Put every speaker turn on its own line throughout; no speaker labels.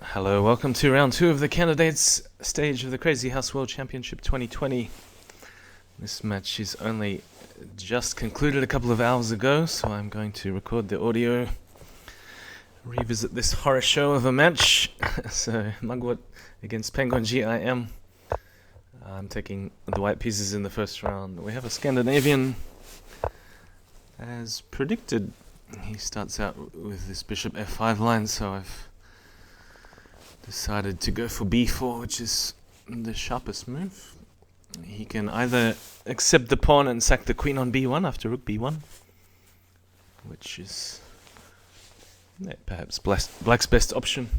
Hello, welcome to round 2 of the candidates stage of the Crazyhouse World Championship 2020. This match is only just concluded a couple of hours ago, so I'm going to record the audio, revisit this horror show of a match. So, Mugwort against penguingim1. I'm taking the white pieces in the first round. We have a Scandinavian, as predicted. He starts out with this bishop f5 line, so I've decided to go for b4, which is the sharpest move. He can either accept the pawn and sack the queen on b1 after rook b1, which is perhaps black's best option.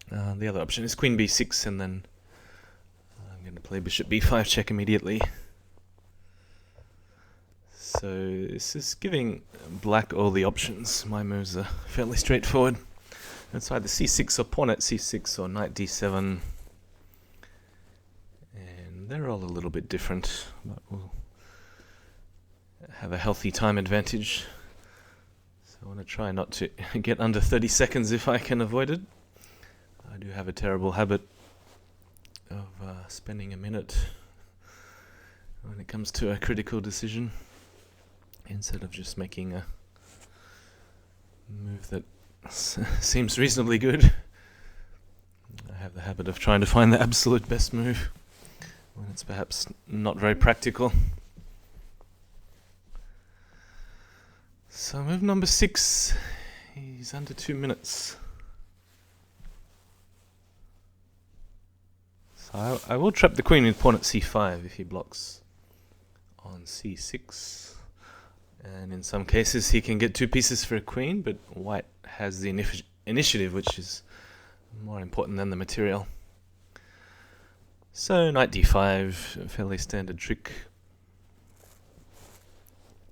The other option is queen b6, and then I'm going to play bishop b5 check immediately. So this is giving black all the options. My moves are fairly straightforward. It's either c6 or pawn at c6 or knight d7, and they're all a little bit different, but we'll have a healthy time advantage. So I want to try not to get under 30 seconds if I can avoid it. I do have a terrible habit of spending a minute when it comes to a critical decision, instead of just making a move that seems reasonably good. I have the habit of trying to find the absolute best move when it's perhaps not very practical. So move number 6, he's under 2 minutes. So I will trap the queen with pawn at c5 if he blocks on c6. And in some cases he can get 2 pieces for a queen, but white has the initiative, which is more important than the material. So knight d5, a fairly standard trick.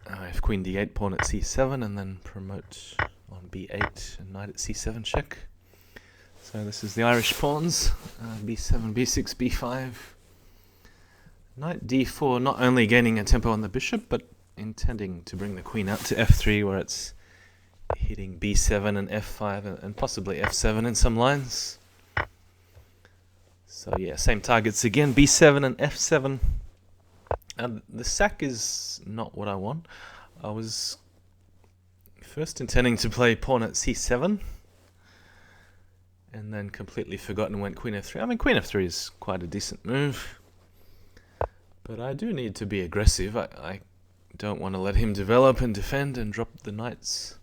I have queen d8, pawn at c7, and then promote on b8 and knight at c7 check. So this is the Irish pawns, b7, b6, b5. Knight d4, not only gaining a tempo on the bishop, but intending to bring the queen out to f3, where it's hitting b7 and f5 and possibly f7 in some lines. So yeah, same targets again, b7 and f7. The sack is not what I want. I was first intending to play pawn at c7, and then completely forgot and went queen f3. I mean, queen f3 is quite a decent move, but I do need to be aggressive. I don't want to let him develop and defend and drop the knights,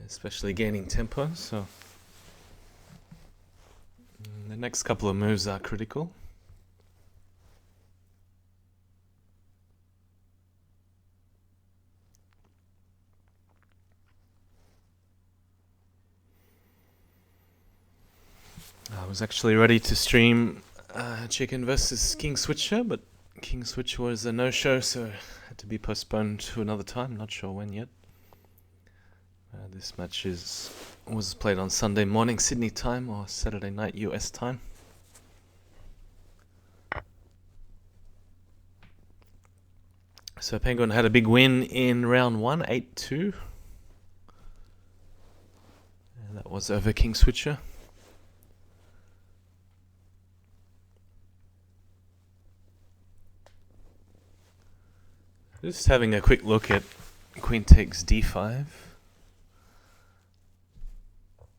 especially gaining tempo. So the next couple of moves are critical. I was actually ready to stream Chicken versus King Switcher, but King Switch was a no-show, so it had to be postponed to another time. Not sure when yet. This match was played on Sunday morning Sydney time or Saturday night US time. So Penguin had a big win in round 1, 8-2. And that was over King Switcher. Just having a quick look at queen takes d5.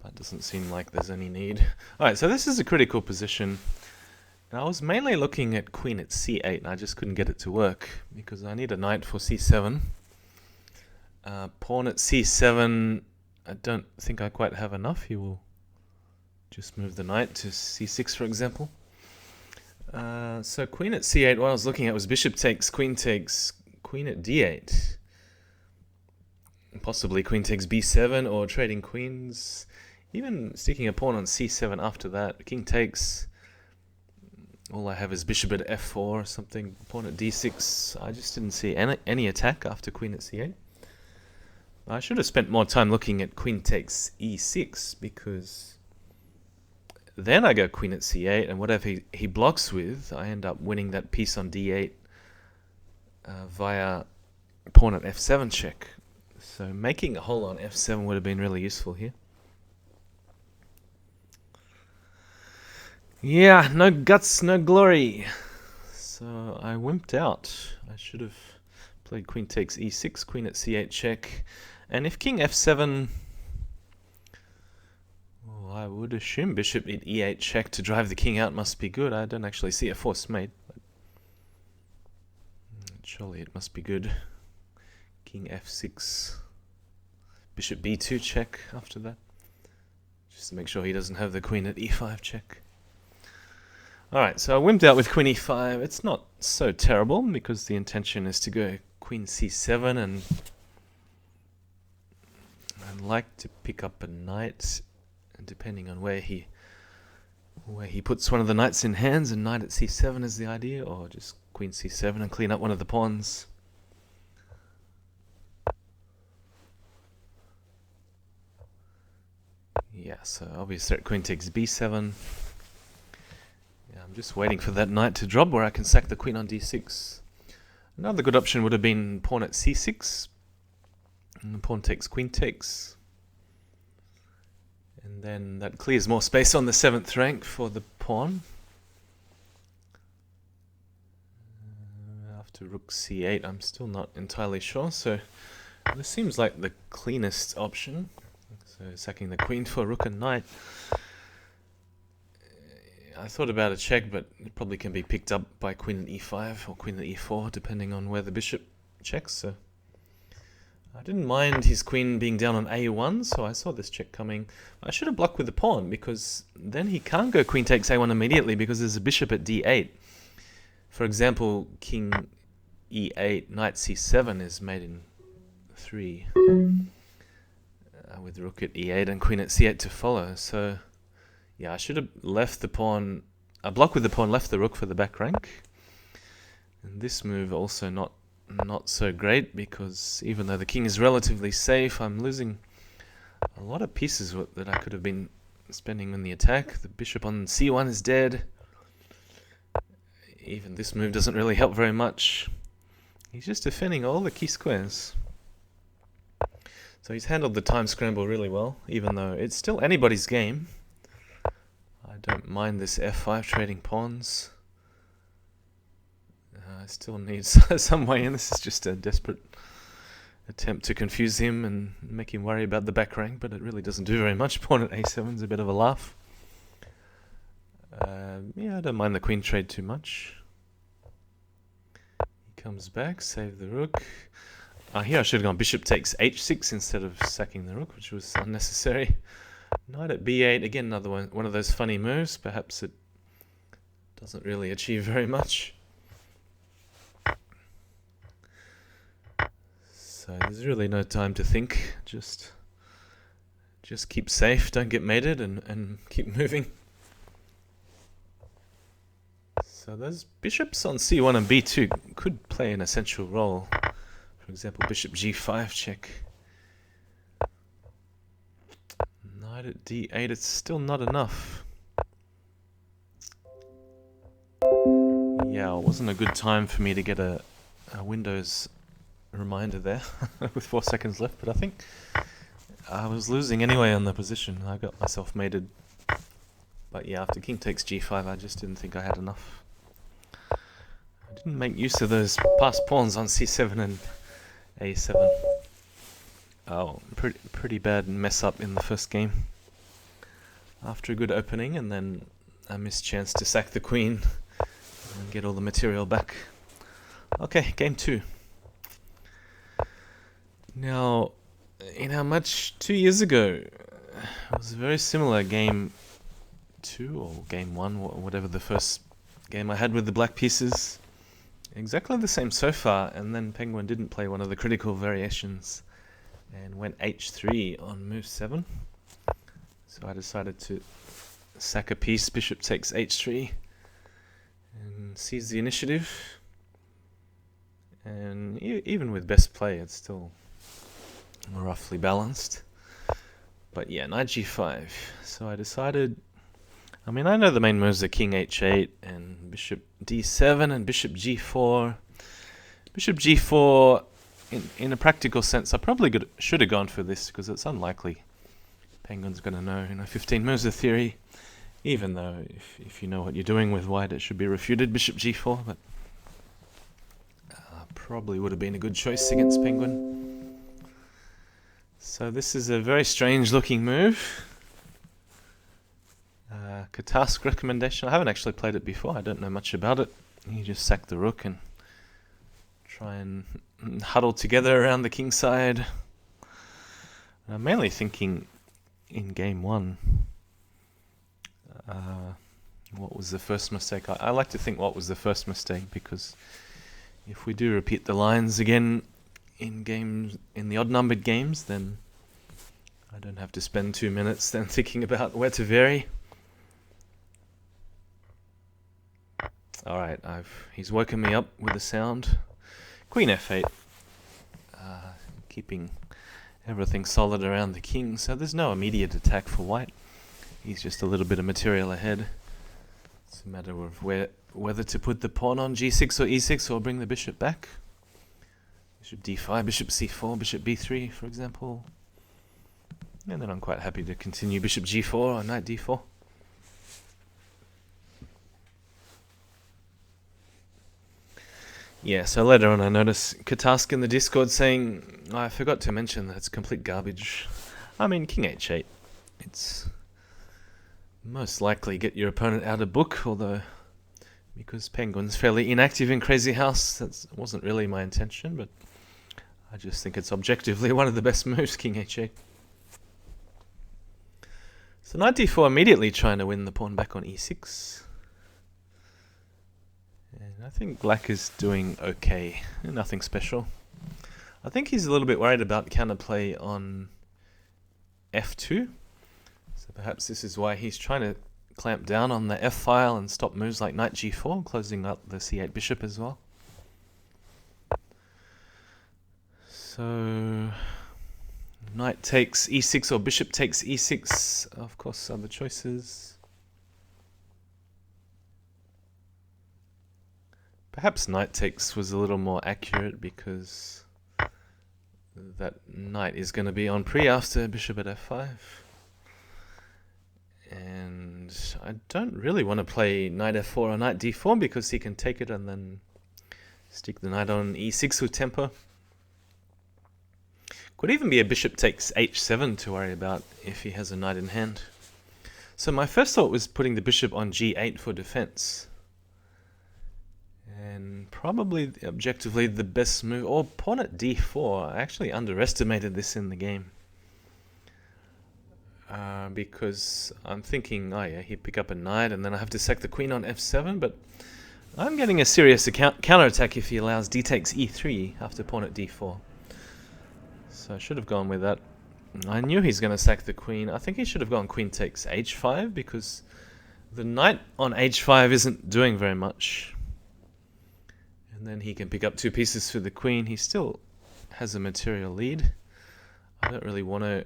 That doesn't seem like there's any need. Alright, so this is a critical position. And I was mainly looking at queen at c8, and I just couldn't get it to work because I need a knight for c7. Pawn at c7, I don't think I quite have enough. He will just move the knight to c6, for example. So queen at c8, what I was looking at was bishop takes, queen at d8. Possibly queen takes b7 or trading queens. Even sticking a pawn on c7 after that. King takes. All I have is bishop at f4 or something. Pawn at d6. I just didn't see any attack after queen at c8. I should have spent more time looking at queen takes e6, because then I go queen at c8, and whatever he blocks with, I end up winning that piece on d8 via pawn at f7 check. So making a hole on f7 would have been really useful here. Yeah, no guts, no glory. So I wimped out. I should have played queen takes e6, queen at c8 check. And if king f7... well, I would assume bishop at e8 check to drive the king out must be good. I don't actually see a forced mate. But surely it must be good. King f6. Bishop b2 check after that. Just to make sure he doesn't have the queen at e5 check. Alright, so I wimped out with queen e5. It's not so terrible because the intention is to go queen c7 and I'd like to pick up a knight, and depending on where he puts one of the knights in hands, and knight at c7 is the idea, or just queen c7 and clean up one of the pawns. Yeah, so obviously queen takes b7. Yeah, I'm just waiting for that knight to drop where I can sack the queen on d6. Another good option would have been pawn at c6. And the pawn takes, queen takes. And then that clears more space on the 7th rank for the pawn. After rook c8, I'm still not entirely sure, so this seems like the cleanest option. So sacking the queen for rook and knight. I thought about a check, but it probably can be picked up by queen at e5 or queen at e4, depending on where the bishop checks. So I didn't mind his queen being down on a1, so I saw this check coming. I should have blocked with the pawn, because then he can't go queen takes a1 immediately, because there's a bishop at d8. For example, king e8, knight c7 is mate in 3. With rook at e8 and queen at c8 to follow. So yeah, I should have left the pawn, I blocked with the pawn, left the rook for the back rank. And this move also not so great, because even though the king is relatively safe, I'm losing a lot of pieces that I could have been spending on the attack. The bishop on c1 is dead. Even this move doesn't really help very much. He's just defending all the key squares. So he's handled the time scramble really well, even though it's still anybody's game. I don't mind this f5 trading pawns. I still need some way in. This is just a desperate attempt to confuse him and make him worry about the back rank, but it really doesn't do very much. Pawn at a7 is a bit of a laugh. Yeah, I don't mind the queen trade too much. He comes back, save the rook. Here I should have gone bishop takes h6 instead of sacking the rook, which was unnecessary. Knight at b8, again another one of those funny moves. Perhaps it doesn't really achieve very much. So there's really no time to think. Just keep safe, don't get mated, and keep moving. So those bishops on c1 and b2 could play an essential role. For example, bishop g5 check. Knight at d8, it's still not enough. Yeah, it wasn't a good time for me to get a Windows reminder there with 4 seconds left, but I think I was losing anyway on the position. I got myself mated. But yeah, after king takes g5, I just didn't think I had enough. I didn't make use of those passed pawns on c7 and a7. Oh, pretty bad mess up in the first game. After a good opening, and then a missed chance to sack the queen and get all the material back. Okay, game 2. Now, in how much 2 years ago, it was a very similar game 2 or game 1, whatever the first game I had with the black pieces. Exactly the same so far, and then Penguin didn't play one of the critical variations and went h3 on move 7. So I decided to sack a piece, bishop takes h3, and seize the initiative. And even with best play, it's still roughly balanced. But yeah, knight g5. So I decided, I mean, I know the main moves are king h8 and bishop d7 and bishop g4. Bishop g4, in a practical sense, I probably should have gone for this because it's unlikely Penguin's going to know 15 moves of theory Even though, if you know what you're doing with white, it should be refuted bishop g4, but probably would have been a good choice against penguin. So this is a very strange looking move. Task recommendation. I haven't actually played it before. I don't know much about it. You just sack the rook and try and huddle together around the king side. I'm mainly thinking in game one. What was the first mistake? I like to think what was the first mistake, because if we do repeat the lines again in the odd-numbered games, then I don't have to spend 2 minutes then thinking about where to vary. Alright, he's woken me up with a sound. Queen f8. Keeping everything solid around the king, so there's no immediate attack for white. He's just a little bit of material ahead. It's a matter of whether to put the pawn on g6 or e6 or bring the bishop back. Bishop d5, bishop c4, bishop b3, for example. And then I'm quite happy to continue bishop g4 or knight d4. Yeah, so later on I noticed Katask in the Discord saying, I forgot to mention that it's complete garbage. I mean, king h8. It's most likely get your opponent out of book, although because Penguin's fairly inactive in Crazyhouse, that wasn't really my intention, but I just think it's objectively one of the best moves, king h8. So knight d4, immediately trying to win the pawn back on e6. And I think black is doing okay, nothing special. I think he's a little bit worried about counterplay on f2. So perhaps this is why he's trying to clamp down on the f file and stop moves like knight g4, closing up the c8 bishop as well. So knight takes e6 or bishop takes e6, of course, other choices. Perhaps knight takes was a little more accurate, because that knight is going to be on pre after bishop at f5. And I don't really want to play knight f4 or knight d4, because he can take it and then stick the knight on e6 with tempo. Could even be a bishop takes h7 to worry about if he has a knight in hand. So my first thought was putting the bishop on g8 for defense. And probably objectively the best move, or pawn at d4. I actually underestimated this in the game. Because I'm thinking, oh yeah, he'd pick up a knight and then I have to sack the queen on f7, but I'm getting a serious counterattack if he allows d takes e3 after pawn at d4. So I should have gone with that. I knew he's going to sack the queen. I think he should have gone queen takes h5, because the knight on h5 isn't doing very much. And then he can pick up 2 pieces for the queen. He still has a material lead. I don't really want to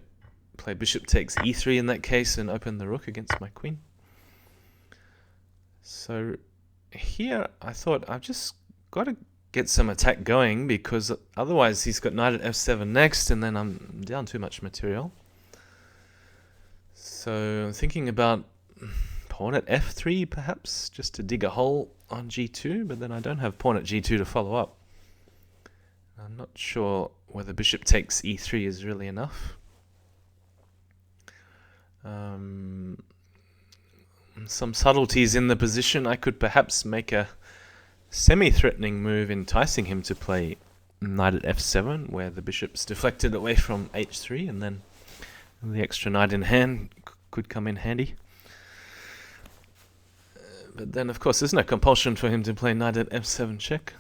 play bishop takes e3 in that case and open the rook against my queen. So here I thought I've just got to get some attack going, because otherwise he's got knight at f7 next and then I'm down too much material. So I'm thinking about pawn at f3 perhaps, just to dig a hole on g2, but then I don't have pawn at g2 to follow up. I'm not sure whether bishop takes e3 is really enough. Some subtleties in the position. I could perhaps make a semi-threatening move enticing him to play knight at f7, where the bishop's deflected away from h3, and then the extra knight in hand could come in handy. But then, of course, there's no compulsion for him to play knight at f7 check.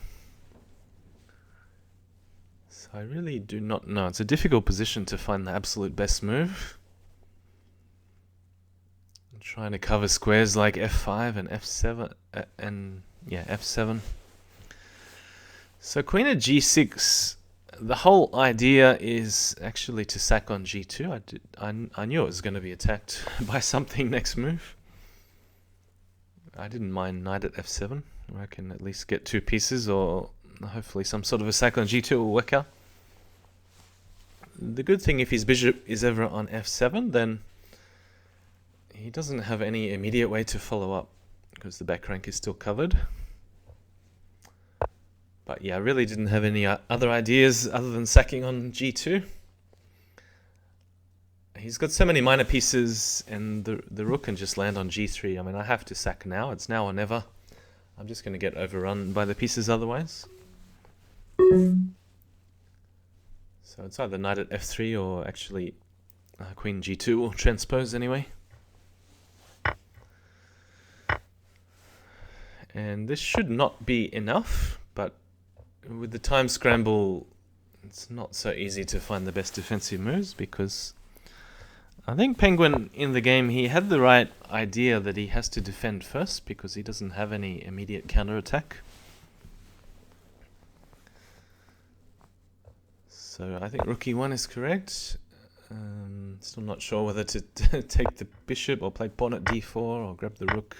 So I really do not know. It's a difficult position to find the absolute best move. I'm trying to cover squares like f5 and f7, f7. So queen at g6, the whole idea is actually to sack on g2. I knew it was going to be attacked by something next move. I didn't mind knight at f7. I can at least get 2 pieces, or hopefully some sort of a sack on g2 will work out. The good thing, if his bishop is ever on f7, then he doesn't have any immediate way to follow up because the back rank is still covered. But yeah, I really didn't have any other ideas other than sacking on g2. He's got so many minor pieces, and the rook can just land on g3. I mean, I have to sack now. It's now or never. I'm just going to get overrun by the pieces otherwise. So it's either knight at f3 or actually queen g2 will transpose anyway. And this should not be enough, but with the time scramble, it's not so easy to find the best defensive moves, because I think Penguin in the game, he had the right idea that he has to defend first because he doesn't have any immediate counterattack. So I think rook e1 is correct. Still not sure whether to take the bishop or play pawn at d4 or grab the rook.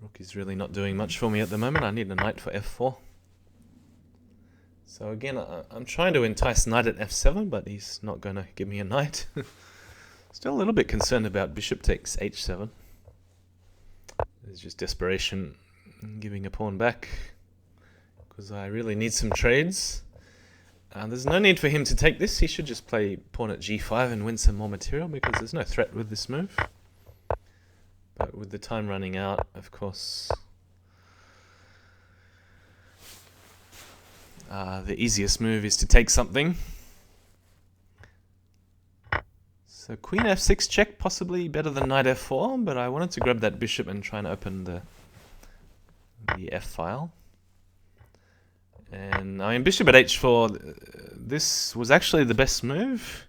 Rook is really not doing much for me at the moment. I need a knight for f4. So again, I'm trying to entice knight at f7, but he's not going to give me a knight. Still a little bit concerned about bishop takes h7. There's just desperation in giving a pawn back, because I really need some trades. There's no need for him to take this. He should just play pawn at g5 and win some more material, because there's no threat with this move. But with the time running out, of course, the easiest move is to take something. So queen f6 check, possibly better than knight f4, but I wanted to grab that bishop and try and open the f file. And I mean, bishop at h4, this was actually the best move.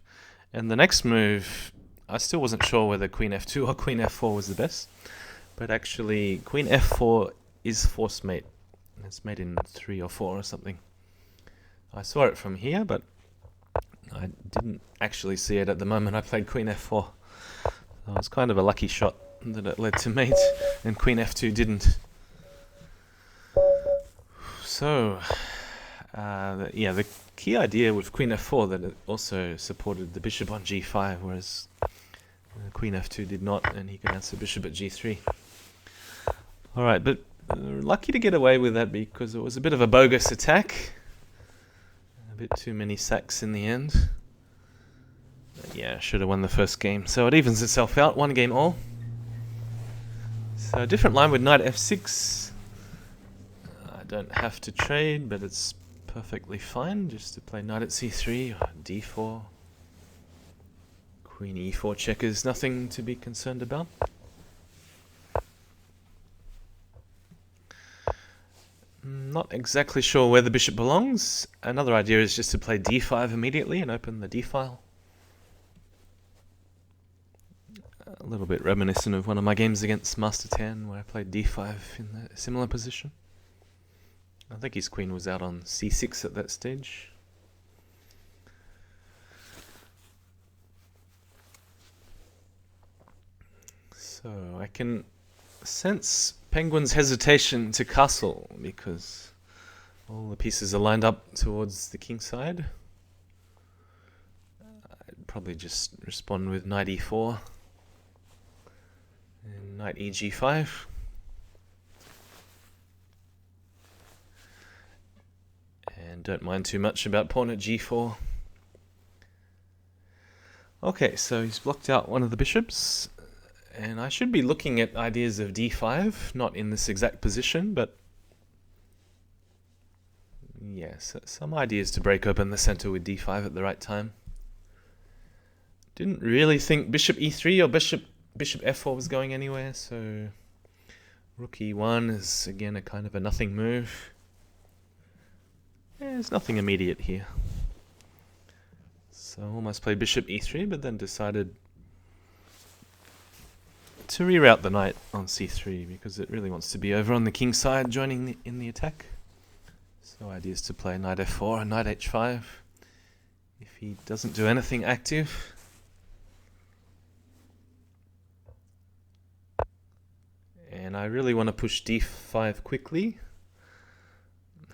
And the next move, I still wasn't sure whether queen f2 or queen f4 was the best. But actually, queen f4 is force mate. It's made in 3 or 4 or something. I saw it from here, but I didn't actually see it at the moment I played queen f4. So it was kind of a lucky shot that it led to mate, and queen f2 didn't. So, the key idea with queen f4 that it also supported the bishop on g5, whereas queen f2 did not, and he could answer bishop at g3. Alright, but lucky to get away with that because it was a bit of a bogus attack. A bit too many sacks in the end. But yeah, should have won the first game. So it evens itself out, 1 game all. So a different line with knight f6. I don't have to trade, but it's perfectly fine just to play knight at c3 or d4. Queen e4 check is nothing to be concerned about. Not exactly sure where the bishop belongs. Another idea is just to play d5 immediately and open the d file. A little bit reminiscent of one of my games against Master Tan, where I played d5 in a similar position. I think his queen was out on c6 at that stage. So I can sense Penguin's hesitation to castle because all the pieces are lined up towards the king side. I'd probably just respond with knight e4 and knight eg5. And don't mind too much about pawn at g4. Okay, so he's blocked out one of the bishops. And I should be looking at ideas of d5, not in this exact position, but yes, some ideas to break open the center with d5 at the right time. Didn't really think bishop e3 or bishop f4 was going anywhere, so rook e1 is again a kind of a nothing move. There's nothing immediate here. So almost played bishop e3, but then decided to reroute the knight on c3 because it really wants to be over on the king side joining in the attack. So ideas to play knight f4 and knight h5 if he doesn't do anything active. And I really want to push d5 quickly.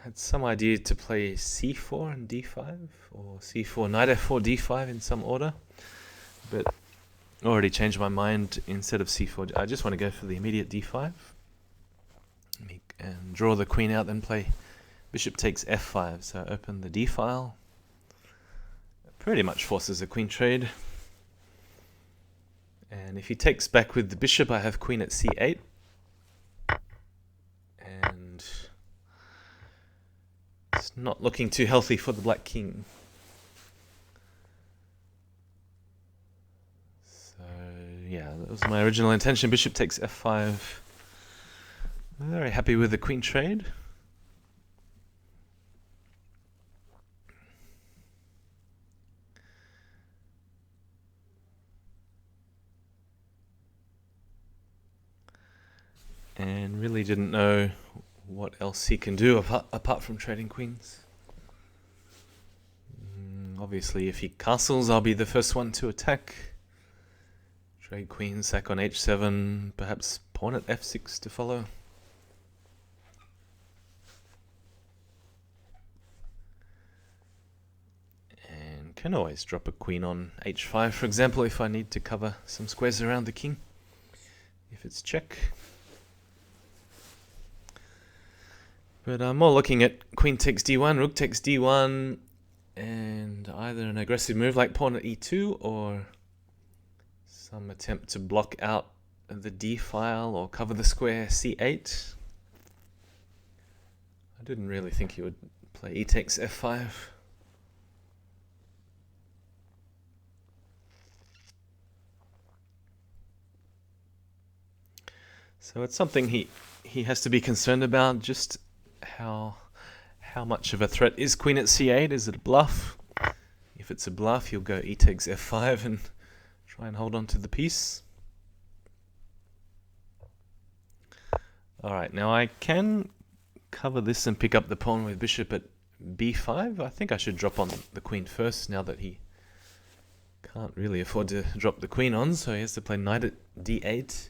Had some idea to play c4 and d5 or c4 knight f4 d5 in some order, but already changed my mind. Instead of c4, I just want to go for the immediate d5 and draw the queen out, then play bishop takes f5. So open the d file. Pretty much forces a queen trade. And if he takes back with the bishop, I have queen at c8. And it's not looking too healthy for the black king. So yeah, that was my original intention. Bishop takes f5. Very happy with the queen trade. And really didn't know what else he can do apart from trading queens. Obviously, if he castles, I'll be the first one to attack. Trade queen, sack on h7, perhaps pawn at f6 to follow. And can always drop a queen on h5, for example, if I need to cover some squares around the king, if it's check. But I'm more looking at queen takes d1, rook takes d1, and either an aggressive move like pawn at e2 or some attempt to block out the d file or cover the square c8. I didn't really think he would play e takes f5. So it's something he has to be concerned about, just how much of a threat is queen at c8? Is it a bluff? If it's a bluff, he'll go e takes f5 and try and hold on to the piece. Alright, now I can cover this and pick up the pawn with bishop at b5. I think I should drop on the queen first, now that he can't really afford to drop the queen on, so he has to play knight at d8.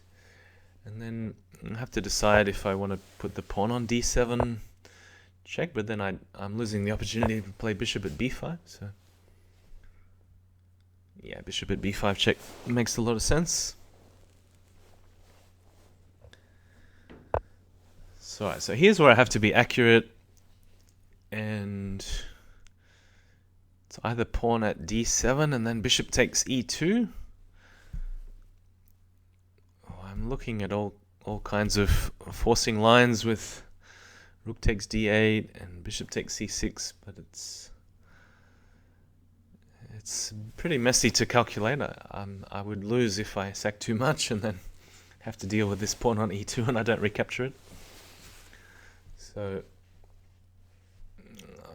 And then I have to decide if I want to put the pawn on d7 check, but then I'm losing the opportunity to play bishop at b5. So yeah, bishop at b5 check makes a lot of sense. So here's where I have to be accurate, and it's either pawn at d7 and then bishop takes e2. I'm looking at all kinds of forcing lines with rook takes d8 and bishop takes c6, but it's pretty messy to calculate. I would lose if I sack too much and then have to deal with this pawn on e2 and I don't recapture it. So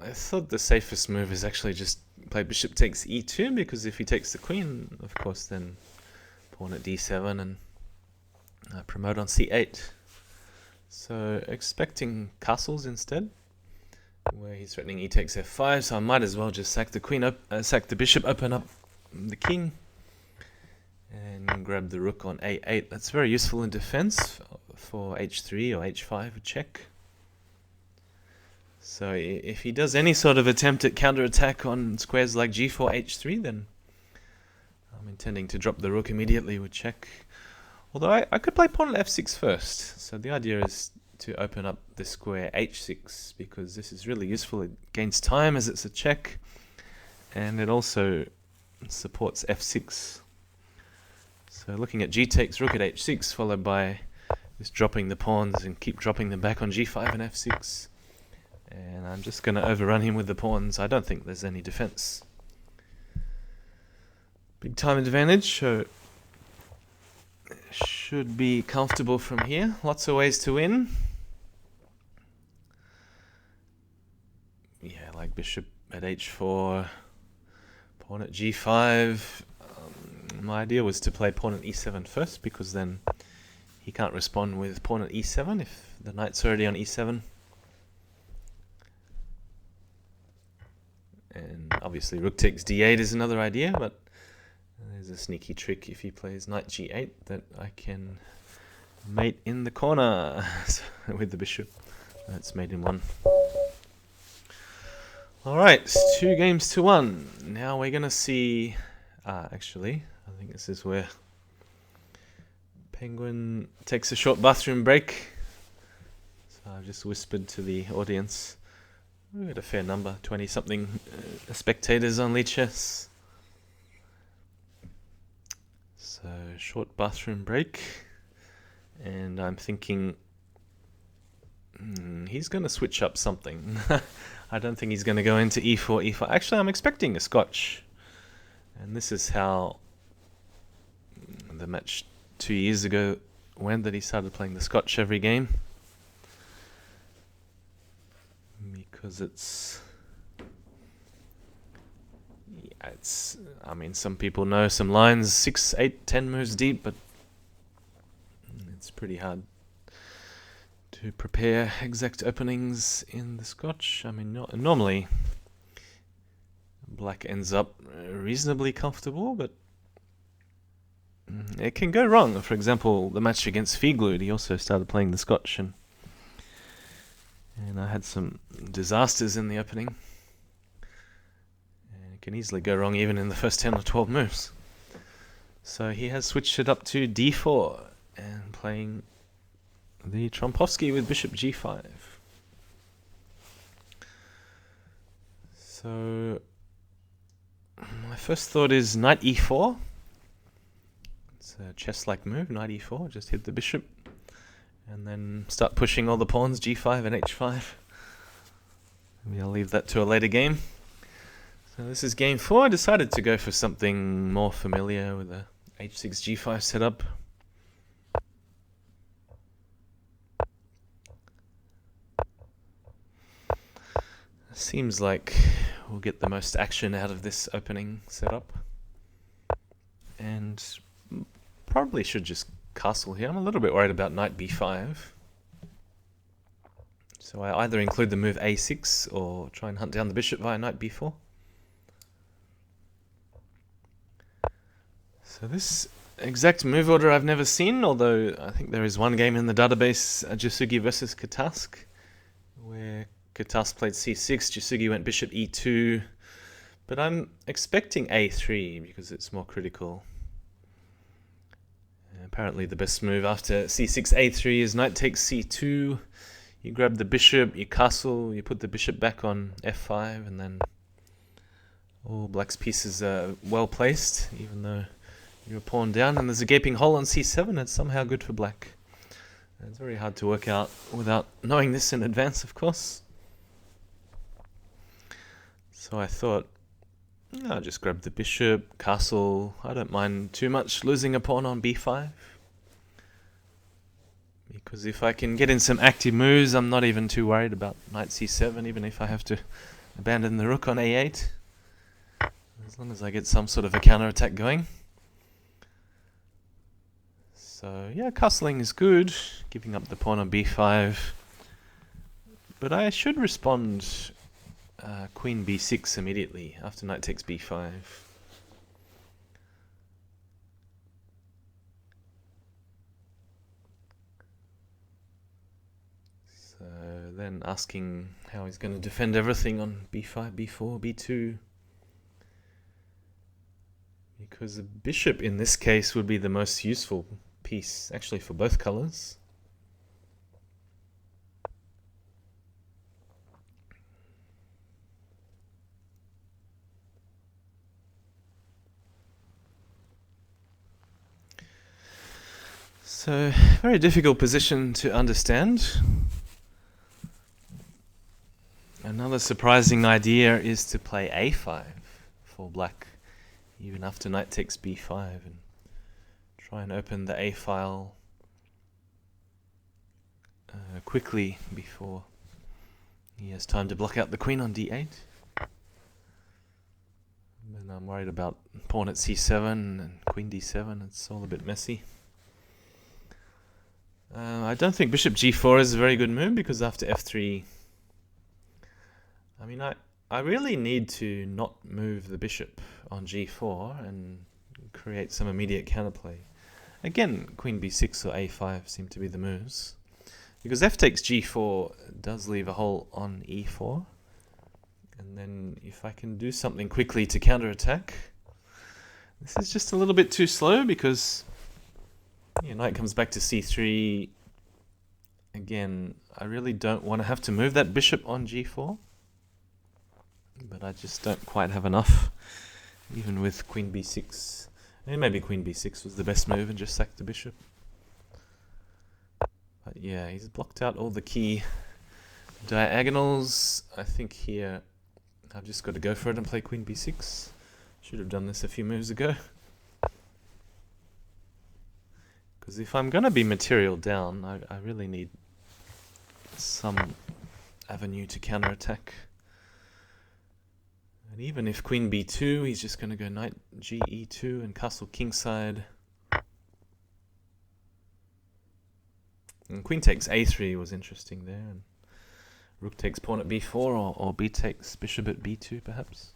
I thought the safest move is actually just play bishop takes e2, because if he takes the queen, of course, then pawn at d7 and promote on c8. So expecting castles instead, where he's threatening e takes f5, so I might as well just sack the queen up, sack the bishop, open up the king, and grab the rook on a8. That's very useful in defense for h3 or h5 check. So if he does any sort of attempt at counterattack on squares like g4, h3, then I'm intending to drop the rook immediately with check. Although I could play pawn at f6 first. So the idea is to open up the square h6, because this is really useful. It gains time as it's a check, and it also supports f6. So looking at g takes rook at h6, followed by just dropping the pawns and keep dropping them back on g5 and f6. And I'm just going to overrun him with the pawns. I don't think there's any defense. Big time advantage, so should be comfortable from here. Lots of ways to win. Yeah, like bishop at h4, pawn at g5. My idea was to play pawn at e7 first, because then he can't respond with pawn at e7 if the knight's already on e7. And obviously rook takes d8 is another idea, but there's a sneaky trick if he plays knight g8 that I can mate in the corner with the bishop. That's mate in one. Alright, 2-1. Now we're going to see... actually, I think this is where Penguin takes a short bathroom break. So I've just whispered to the audience. We had a fair number, 20-something spectators on Lead Chess. So short bathroom break. And I'm thinking he's going to switch up something. I don't think he's going to go into e4, e5. Actually, I'm expecting a scotch. And this is how the match 2 years ago went, that he started playing the scotch every game. Because it's, I mean, some people know some lines 6, 8, 10 moves deep, but it's pretty hard to prepare exact openings in the scotch. I mean, normally black ends up reasonably comfortable, but it can go wrong. For example, the match against Figlude, he also started playing the scotch, and I had some disasters in the opening. And it can easily go wrong even in the first 10 or 12 moves. So he has switched it up to d4 and playing the Trompovsky with bishop g5. So my first thought is knight e4. It's a chess-like move, knight e4, just hit the bishop and then start pushing all the pawns, g5 and h5. Maybe I'll leave that to a later game. So this is game 4. I decided to go for something more familiar with a h6 g5 setup. Seems like we'll get the most action out of this opening setup. And probably should just castle here. I'm a little bit worried about knight b5. So I either include the move a6 or try and hunt down the bishop via knight b4. So this exact move order I've never seen, although I think there is one game in the database, Jasugi versus Katask, where Katask played c6, Jasugi went bishop e2, but I'm expecting a3 because it's more critical. Apparently the best move after c6, a3 is knight takes c2, you grab the bishop, you castle, you put the bishop back on f5, and then all black's pieces are well placed, even though you're a pawn down, and there's a gaping hole on c7. It's somehow good for black. It's very hard to work out without knowing this in advance, of course. So I thought, I'll just grab the bishop, castle. I don't mind too much losing a pawn on b5. Because if I can get in some active moves, I'm not even too worried about knight c7, even if I have to abandon the rook on a8. As long as I get some sort of a counterattack going. So yeah, castling is good, giving up the pawn on b5. But I should respond queen b6 immediately after knight takes b5. So then asking how he's going to defend everything on b5, b4, b2. Because the bishop in this case would be the most useful piece, actually, for both colors. So, very difficult position to understand. Another surprising idea is to play a5 for black, even after knight takes b5, and try and open the a file quickly before he has time to block out the queen on d8. And I'm worried about pawn at c7 and queen d7. It's all a bit messy. I don't think bishop g4 is a very good move, because after f3, I mean, I really need to not move the bishop on g4 and create some immediate counterplay. Again, queen b6 or a5 seem to be the moves, because f takes g4 does leave a hole on e4, and then if I can do something quickly to counterattack. This is just a little bit too slow, because Yeah, knight comes back to c3. Again, I really don't want to have to move that bishop on g4. But I just don't quite have enough. Even with queen b6. Maybe queen b6 was the best move and just sack the bishop. But yeah, he's blocked out all the key diagonals. I think here I've just got to go for it and play queen b6. Should have done this a few moves ago. Because if I'm going to be material down, I really need some avenue to counterattack. And even if queen b2, he's just going to go knight g e2 and castle kingside. And queen takes a3 was interesting there. And rook takes pawn at b4, or b takes bishop at b2 perhaps.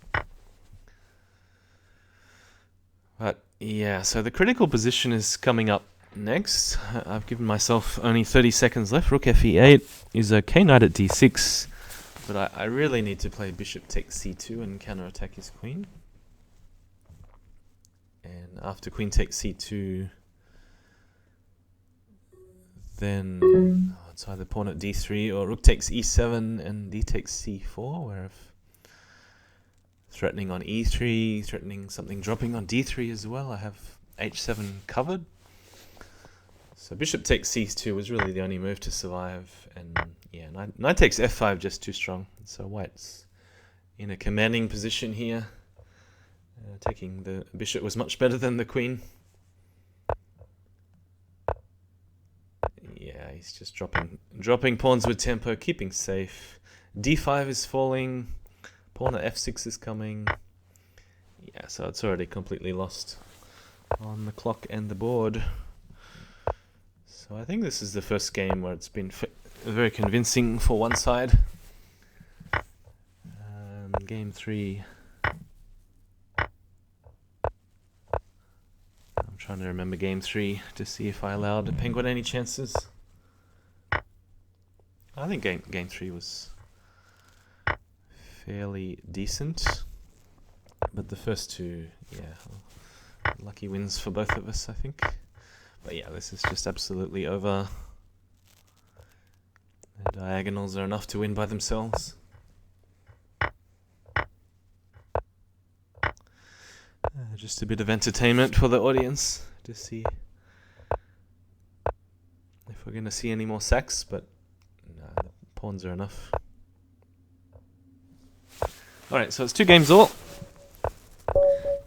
But yeah, so the critical position is coming up next. I've given myself only 30 seconds left. Rook fe8 is okay, knight at d6. But I really need to play bishop takes c2 and counterattack his queen. And after queen takes c2, then it's either pawn at d3 or rook takes e7 and d takes c4, where if threatening on e3, threatening something dropping on d3 as well, I have h7 covered. So bishop takes c2 was really the only move to survive, and yeah, knight takes f5 just too strong. So white's in a commanding position here. Taking the bishop was much better than the queen. Yeah, he's just dropping pawns with tempo, keeping safe. d5 is falling. Pawn at f6 is coming. Yeah, so it's already completely lost on the clock and the board. So I think this is the first game where it's been very convincing for one side. Game 3. I'm trying to remember game 3 to see if I allowed Penguin any chances. I think game 3 was fairly decent, but the first two, yeah, lucky wins for both of us, I think. But yeah, this is just absolutely over. The diagonals are enough to win by themselves. Just a bit of entertainment for the audience to see if we're going to see any more sacks, but no, the pawns are enough. Alright, so it's 2 games all.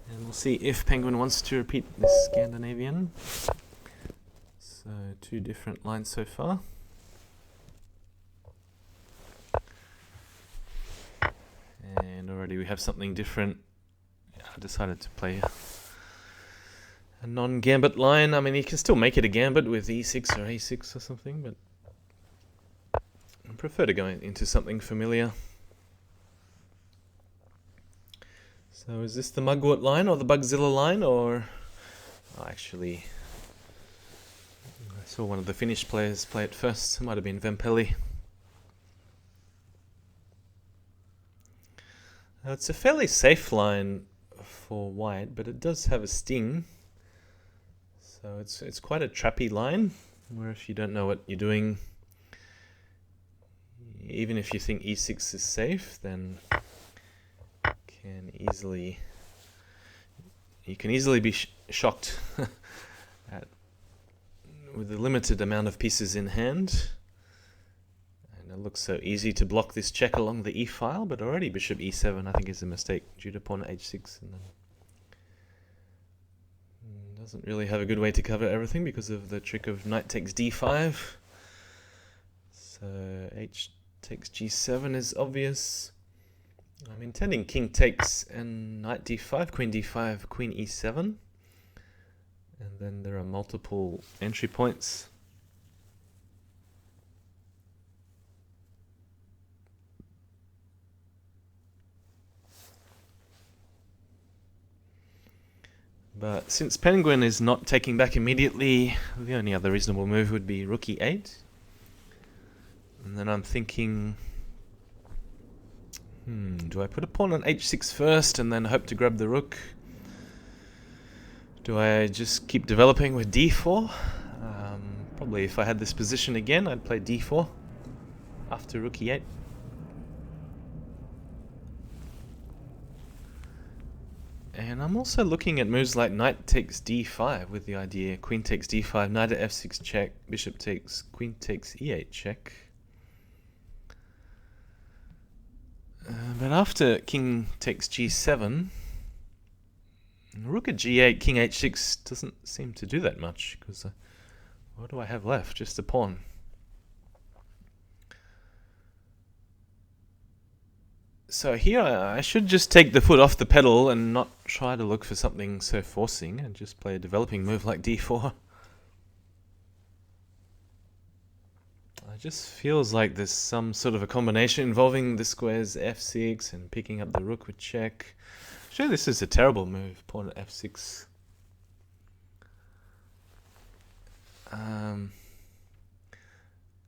And we'll see if Penguin wants to repeat this Scandinavian. So 2 different lines so far. And already we have something different. I decided to play a non-gambit line. I mean, you can still make it a gambit with e6 or a6 or something, but I prefer to go into something familiar. So is this the Mugwort line or the Bugzilla line, or... Oh, actually, I saw one of the Finnish players play it first. It might have been Vempeli. It's a fairly safe line for white, but it does have a sting. So it's quite a trappy line, where if you don't know what you're doing, even if you think e6 is safe, then you can easily be shocked with the limited amount of pieces in hand. And it looks so easy to block this check along the e file, but already bishop e7 I think is a mistake due to pawn at h6, and then doesn't really have a good way to cover everything because of the trick of knight takes d5. So h takes g7 is obvious. I'm intending king takes and knight d5, queen d5, queen e7. And then there are multiple entry points. But since Penguin is not taking back immediately, the only other reasonable move would be rook e8. And then I'm thinking, do I put a pawn on h6 first and then hope to grab the rook? Do I just keep developing with d4? Probably if I had this position again, I'd play d4 after rook e8. And I'm also looking at moves like knight takes d5 with the idea queen takes d5, knight at f6 check, bishop takes, queen takes e8 check. But after king takes g7, rook at g8, king h6 doesn't seem to do that much, because what do I have left? Just a pawn. So here I should just take the foot off the pedal and not try to look for something so forcing and just play a developing move like d4. It just feels like there's some sort of a combination involving the squares f6 and picking up the rook with check. Sure, this is a terrible move, pawn at f6.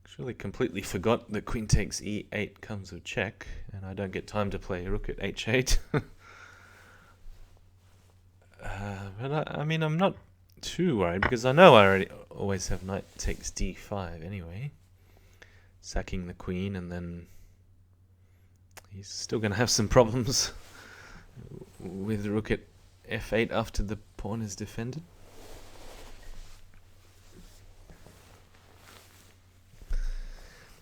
Actually completely forgot that queen takes e8 comes with check, and I don't get time to play rook at h8. But I mean, I'm not too worried, because I know I always have knight takes d5 anyway, sacking the queen, and then he's still going to have some problems with rook at f8 after the pawn is defended.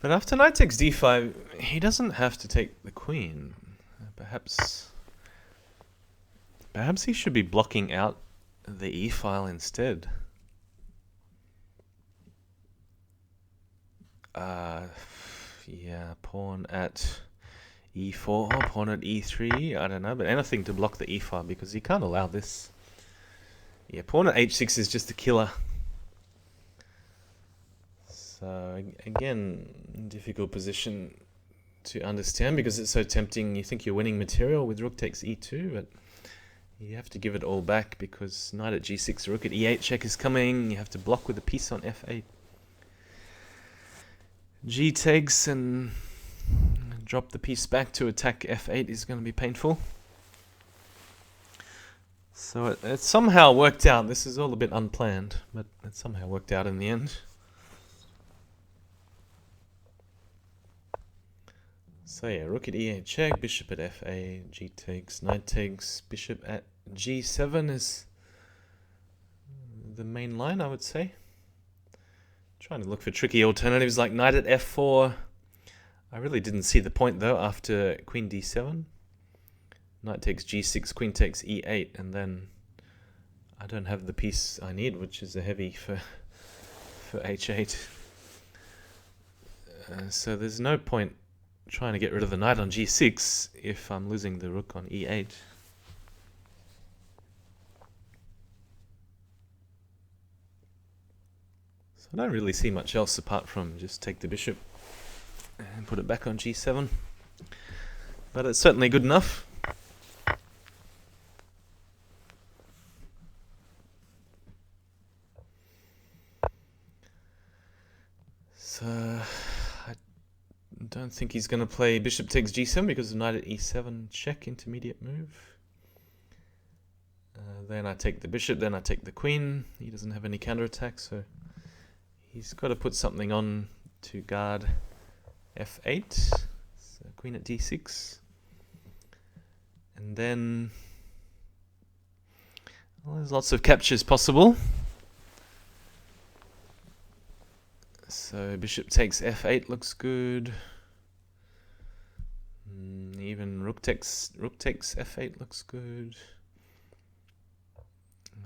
But after knight takes d5, he doesn't have to take the queen. Perhaps he should be blocking out the e-file instead. Yeah, pawn at e4, pawn at e3, I don't know, but anything to block the e-file, because he can't allow this. Yeah, pawn at h6 is just a killer. So again, difficult position to understand, because it's so tempting. You think you're winning material with rook takes e2, but you have to give it all back, because knight at g6, rook at e8 check is coming. You have to block with a piece on f8. G takes and drop the piece back to attack f8 is going to be painful. So it somehow worked out. This is all a bit unplanned, but it somehow worked out in the end. So yeah, rook at e8 check, bishop at f8, g takes, knight takes, bishop at g7 is the main line, I would say. Trying to look for tricky alternatives like knight at f4. I really didn't see the point though after queen d7. Knight takes g6, queen takes e8, and then I don't have the piece I need, which is a heavy for h8. So there's no point trying to get rid of the knight on g6 if I'm losing the rook on e8. So I don't really see much else apart from just take the bishop and put it back on g7. But it's certainly good enough. So I don't think he's going to play bishop takes g7 because of knight at e7 check, intermediate move. Then I take the bishop, then I take the queen. He doesn't have any counterattack, so he's got to put something on to guard f8. So queen at d6. And then well, there's lots of captures possible. So bishop takes f8 looks good. Even rook takes f8 looks good.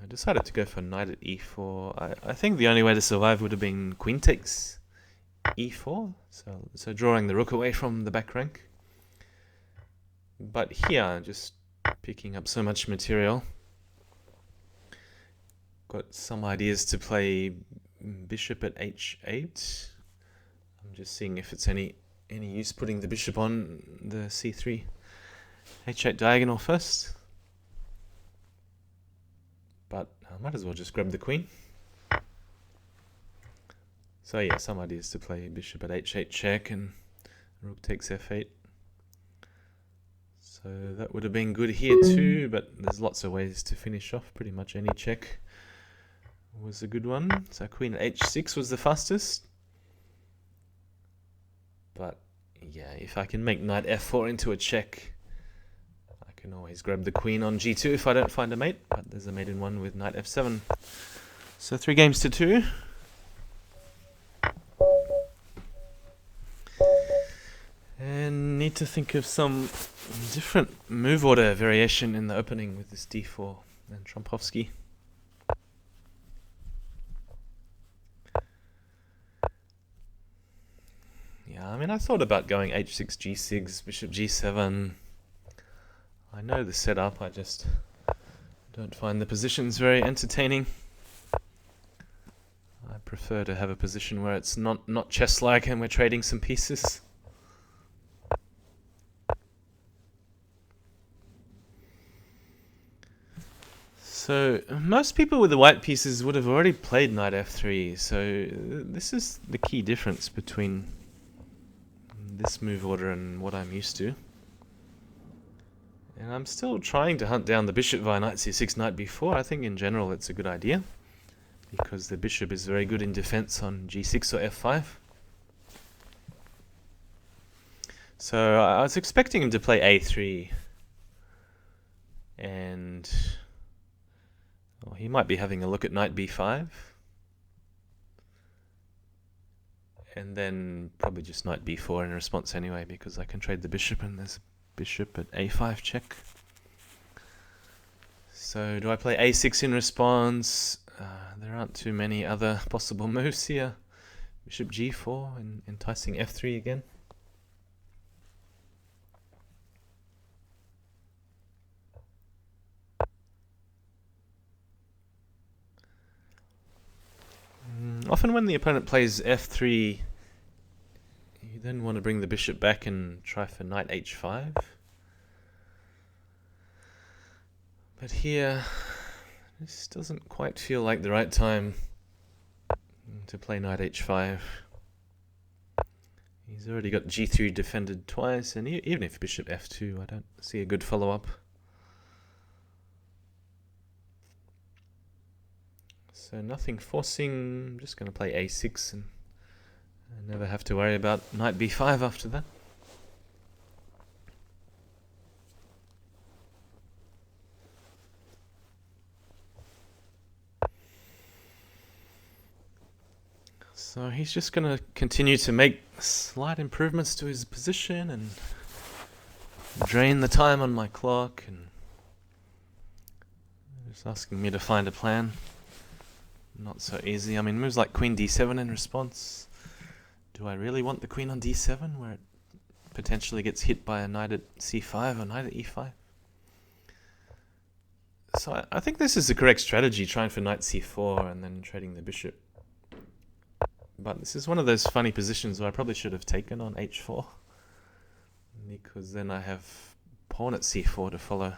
I decided to go for knight at e4. I think the only way to survive would have been queen takes e4, so drawing the rook away from the back rank. But here, just picking up so much material. Got some ideas to play bishop at h8. I'm just seeing if it's any use putting the bishop on the c3 h8 diagonal first. But I might as well just grab the queen. So yeah, some ideas to play bishop at h8 check and rook takes f8. So that would have been good here too, but there's lots of ways to finish off pretty much any check was a good one. So queen h6 was the fastest. But yeah, if I can make knight f4 into a check, I can always grab the queen on g2 if I don't find a mate. But there's a mate in one with knight f7. So 3 games to 2. And need to think of some different move order variation in the opening with this d4 and Trompovsky. Yeah, I mean, I thought about going h6, g6, bishop g7. I know the setup, I just don't find the positions very entertaining. I prefer to have a position where it's not chess-like and we're trading some pieces. So most people with the white pieces would have already played knight f3, so this is the key difference between this move order and what I'm used to. And I'm still trying to hunt down the bishop via knight c6, knight b4. I think in general it's a good idea, because the bishop is very good in defense on g6 or f5. So I was expecting him to play a3, and well, he might be having a look at knight b5, and then probably just knight b4 in response anyway, because I can trade the bishop and there's a bishop at a5 check. So do I play a6 in response? There aren't too many other possible moves here. Bishop g4 and enticing f3 again. Often when the opponent plays f3, you then want to bring the bishop back and try for knight h5. But here, this doesn't quite feel like the right time to play knight h5. He's already got g3 defended twice, and even if bishop f2, I don't see a good follow-up. So nothing forcing, I'm just going to play a6 and I never have to worry about knight b5 after that. So he's just going to continue to make slight improvements to his position and drain the time on my clock, and just asking me to find a plan. Not so easy. I mean, moves like queen d7 in response. Do I really want the queen on d7 where it potentially gets hit by a knight at c5 or knight at e5? So I think this is the correct strategy, trying for knight c4 and then trading the bishop. But this is one of those funny positions where I probably should have taken on h4, because then I have pawn at c4 to follow.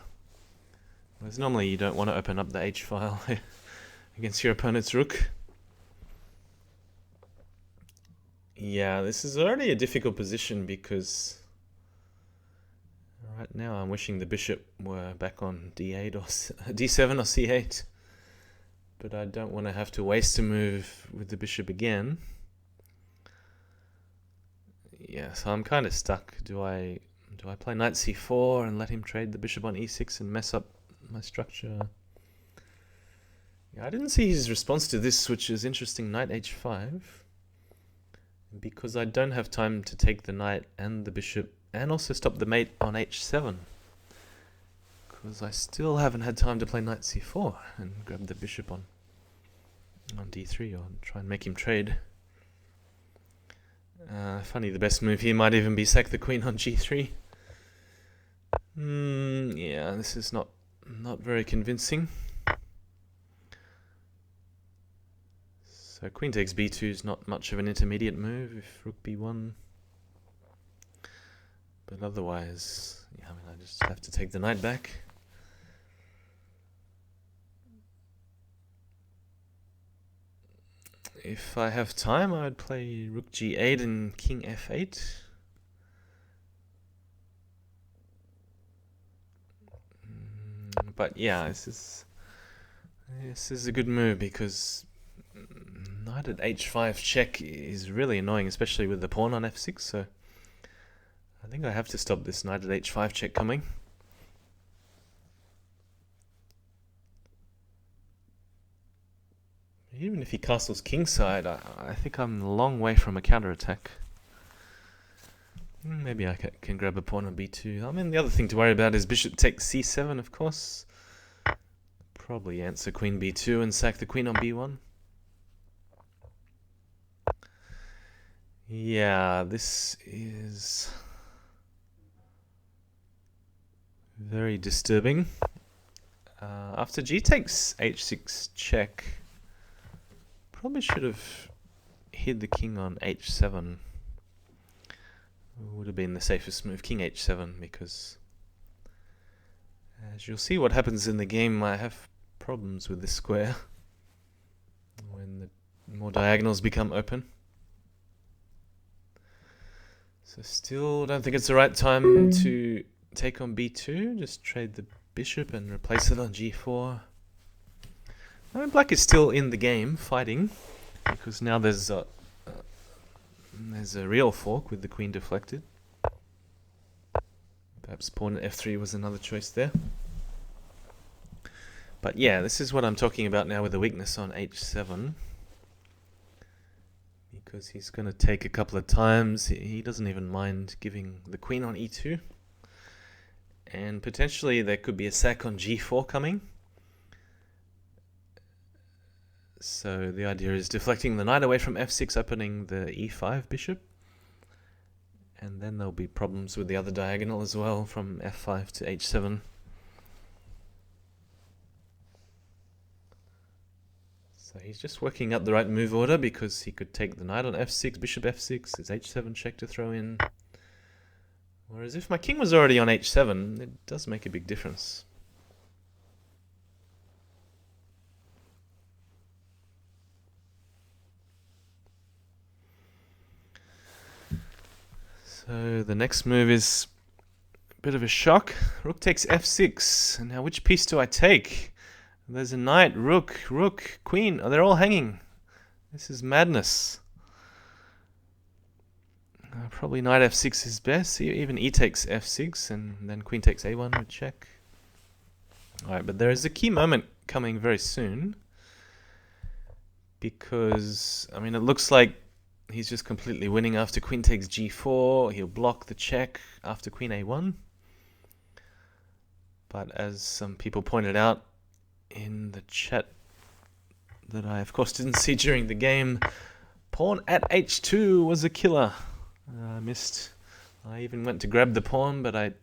Whereas normally you don't want to open up the h file against your opponent's rook. Yeah, this is already a difficult position, because right now I'm wishing the bishop were back on d8 or d7 or c8. But I don't want to have to waste a move with the bishop again. Yeah, so I'm kind of stuck. Do I play knight c4 and let him trade the bishop on e6 and mess up my structure? Yeah, I didn't see his response to this, which is interesting, knight h5. Because I don't have time to take the knight and the bishop and also stop the mate on h7. Because I still haven't had time to play knight c4 and grab the bishop on d3 or try and make him trade. Funny, the best move here might even be sack the queen on g3. Yeah, this is not very convincing. So queen takes b2 is not much of an intermediate move if rook b1. But otherwise, yeah, I mean, I just have to take the knight back. If I have time, I'd play rook g8 and king f8. But yeah, this This is a good move because knight at h5 check is really annoying, especially with the pawn on f6, so I think I have to stop this knight at h5 check coming. Even if he castles kingside, I think I'm a long way from a counterattack. Maybe I can grab a pawn on b2. I mean, the other thing to worry about is bishop takes c7, of course. Probably answer queen b2 and sack the queen on b1. Yeah, this is very disturbing. After g takes h6 check, probably should have hid the king on h7. Would have been the safest move, king h7, because as you'll see what happens in the game, I have problems with this square when the more diagonals become open. So still don't think it's the right time to take on b2. Just trade the bishop and replace it on g4. I mean, black is still in the game, fighting, because now there's a real fork with the queen deflected. Perhaps pawn at f3 was another choice there. But yeah, this is what I'm talking about now with the weakness on h7. Because he's going to take a couple of times. He doesn't even mind giving the queen on e2. And potentially there could be a sack on g4 coming. So the idea is deflecting the knight away from f6, opening the e5 bishop. And then there'll be problems with the other diagonal as well, from f5 to h7. So he's just working up the right move order, because he could take the knight on f6, bishop f6, it's h7 check to throw in. Whereas if my king was already on h7, it does make a big difference. So the next move is a bit of a shock. Rook takes f6. And now which piece do I take? There's a knight, rook, queen. Oh, they're all hanging. This is madness. Probably knight f6 is best. Even e takes f6 and then queen takes a1 with check. Alright, but there is a key moment coming very soon. Because, I mean, it looks like he's just completely winning after queen takes g4. He'll block the check after queen a1. But as some people pointed out in the chat that I of course didn't see during the game, pawn at h2 was a killer. I missed. I even went to grab the pawn, but I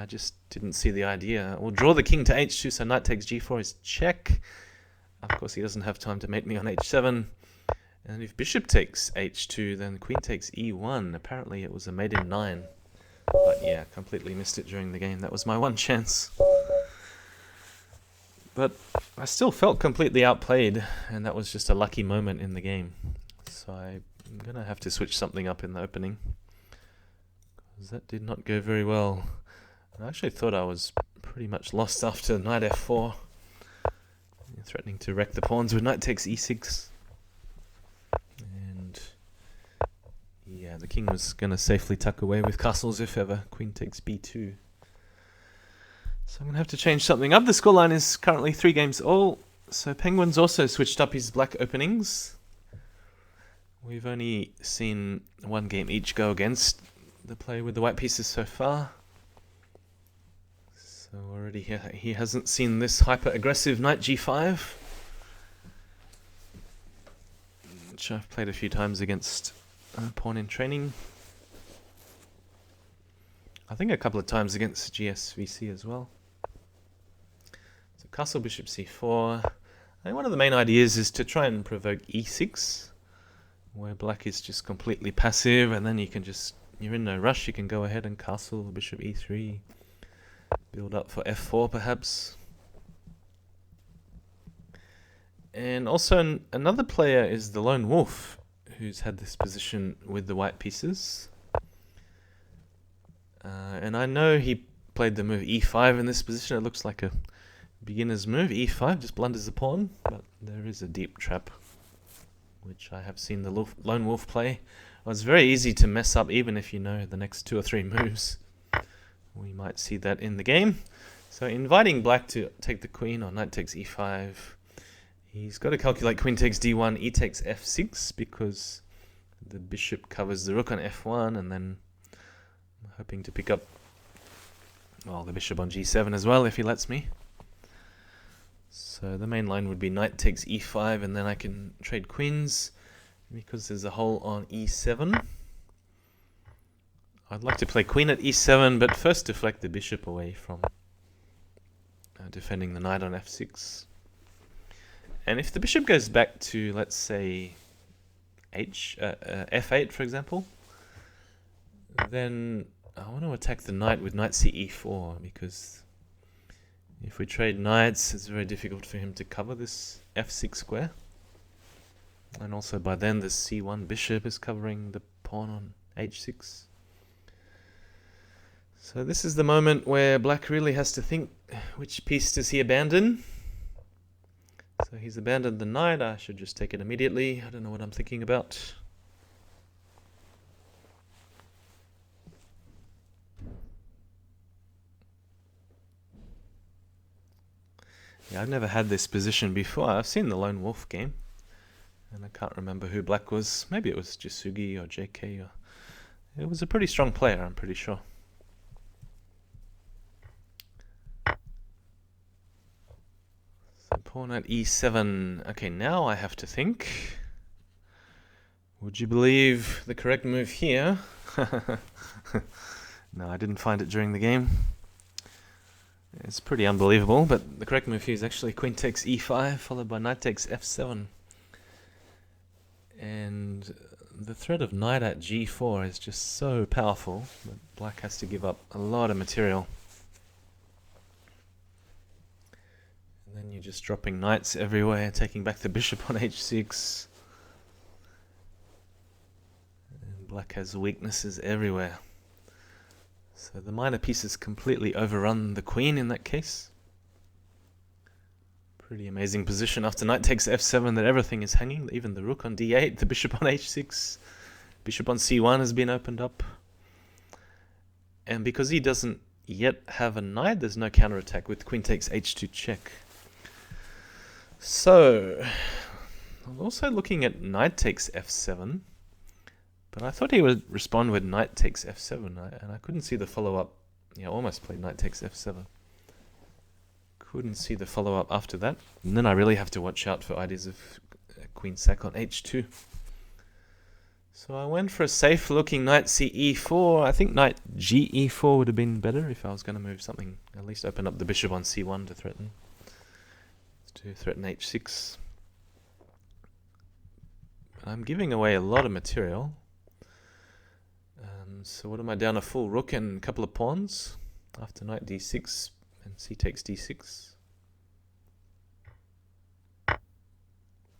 just didn't see the idea. We'll draw the king to h2, so knight takes g4 is check. Of course he doesn't have time to mate me on h7. And if bishop takes h2, then queen takes e1. Apparently it was a mate in 9. But yeah, completely missed it during the game. That was my one chance. But I still felt completely outplayed, and that was just a lucky moment in the game. So I'm going to have to switch something up in the opening, because that did not go very well. I actually thought I was pretty much lost after knight f4. Threatening to wreck the pawns with knight takes e6. And yeah, the king was going to safely tuck away with castles if ever. Queen takes b2. So I'm going to have to change something up. The scoreline is currently 3 games all. So Penguin's also switched up his black openings. We've only seen 1 game each go against the play with the white pieces so far. So already he hasn't seen this hyper-aggressive knight g5, which I've played a few times against pawn in training. I think a couple of times against GSVC as well. So castle bishop c4. I think one of the main ideas is to try and provoke e6, where black is just completely passive, and then you're in no rush, you can go ahead and castle bishop e3, build up for f4 perhaps. And also another player is the Lone Wolf, who's had this position with the white pieces. And I know he played the move e5 in this position. It looks like a beginner's move, e5, just blunders the pawn, but there is a deep trap, which I have seen the lone wolf play. Well, it's very easy to mess up even if you know the next 2 or 3 moves. We might see that in the game. So inviting black to take the queen or knight takes e5. He's got to calculate queen takes d1, e takes f6, because the bishop covers the rook on f1, and then I'm hoping to pick up, well, the bishop on g7 as well if he lets me. So the main line would be knight takes e5, and then I can trade queens because there's a hole on e7. I'd like to play queen at e7, but first deflect the bishop away from defending the knight on f6. And if the bishop goes back to, let's say, f8, for example, then I want to attack the knight with knight ce4, because if we trade knights, it's very difficult for him to cover this f6 square. And also by then the c1 bishop is covering the pawn on h6. So this is the moment where black really has to think, which piece does he abandon? So he's abandoned the knight. I should just take it immediately. I don't know what I'm thinking about. Yeah, I've never had this position before. I've seen the lone wolf game, and I can't remember who black was. Maybe it was Jasugi or JK. Or it was a pretty strong player, I'm pretty sure. So pawn at e7. Okay, now I have to think. Would you believe the correct move here? No, I didn't find it during the game. It's pretty unbelievable, but the correct move here is actually queen takes e5, followed by knight takes f7. And the threat of knight at g4 is just so powerful that black has to give up a lot of material. And then you're just dropping knights everywhere, taking back the bishop on h6. And black has weaknesses everywhere. So the minor pieces completely overrun the queen in that case. Pretty amazing position after knight takes f7 that everything is hanging, even the rook on d8, the bishop on h6, bishop on c1 has been opened up. And because he doesn't yet have a knight, there's no counterattack with queen takes h2 check. So, I'm also looking at knight takes f7. But I thought he would respond with knight takes f7, and I couldn't see the follow-up. Yeah, almost played knight takes f7. Couldn't see the follow-up after that. And then I really have to watch out for ideas of queen sack on h2. So I went for a safe-looking knight ce4. I think knight ge4 would have been better if I was going to move something. At least open up the bishop on c1 to threaten h6. But I'm giving away a lot of material. So what am I down? A full rook and a couple of pawns after knight d6 and c takes d6.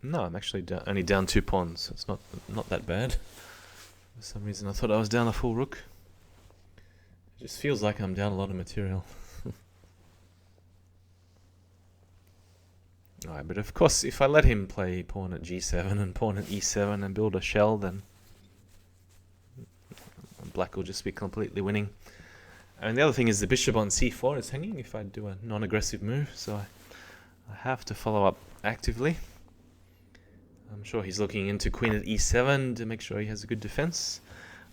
No, I'm actually only down 2 pawns. So it's not that bad. For some reason I thought I was down a full rook. It just feels like I'm down a lot of material. Alright, but of course if I let him play pawn at g7 and pawn at e7 and build a shell, then black will just be completely winning. And the other thing is the bishop on c4 is hanging if I do a non-aggressive move, so I have to follow up actively. I'm sure he's looking into queen at e7 to make sure he has a good defense.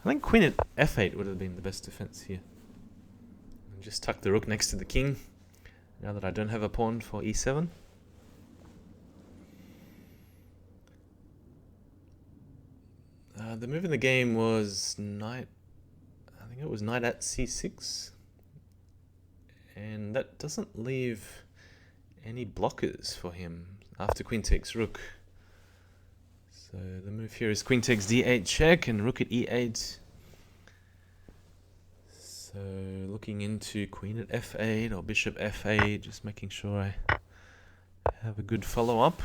I think queen at f8 would have been the best defense here. And just tuck the rook next to the king, now that I don't have a pawn for e7. The move in the game was knight, I think it was knight at c6, and that doesn't leave any blockers for him after queen takes rook. So the move here is queen takes d8 check and rook at e8. So looking into queen at f8 or bishop f8, just making sure I have a good follow-up.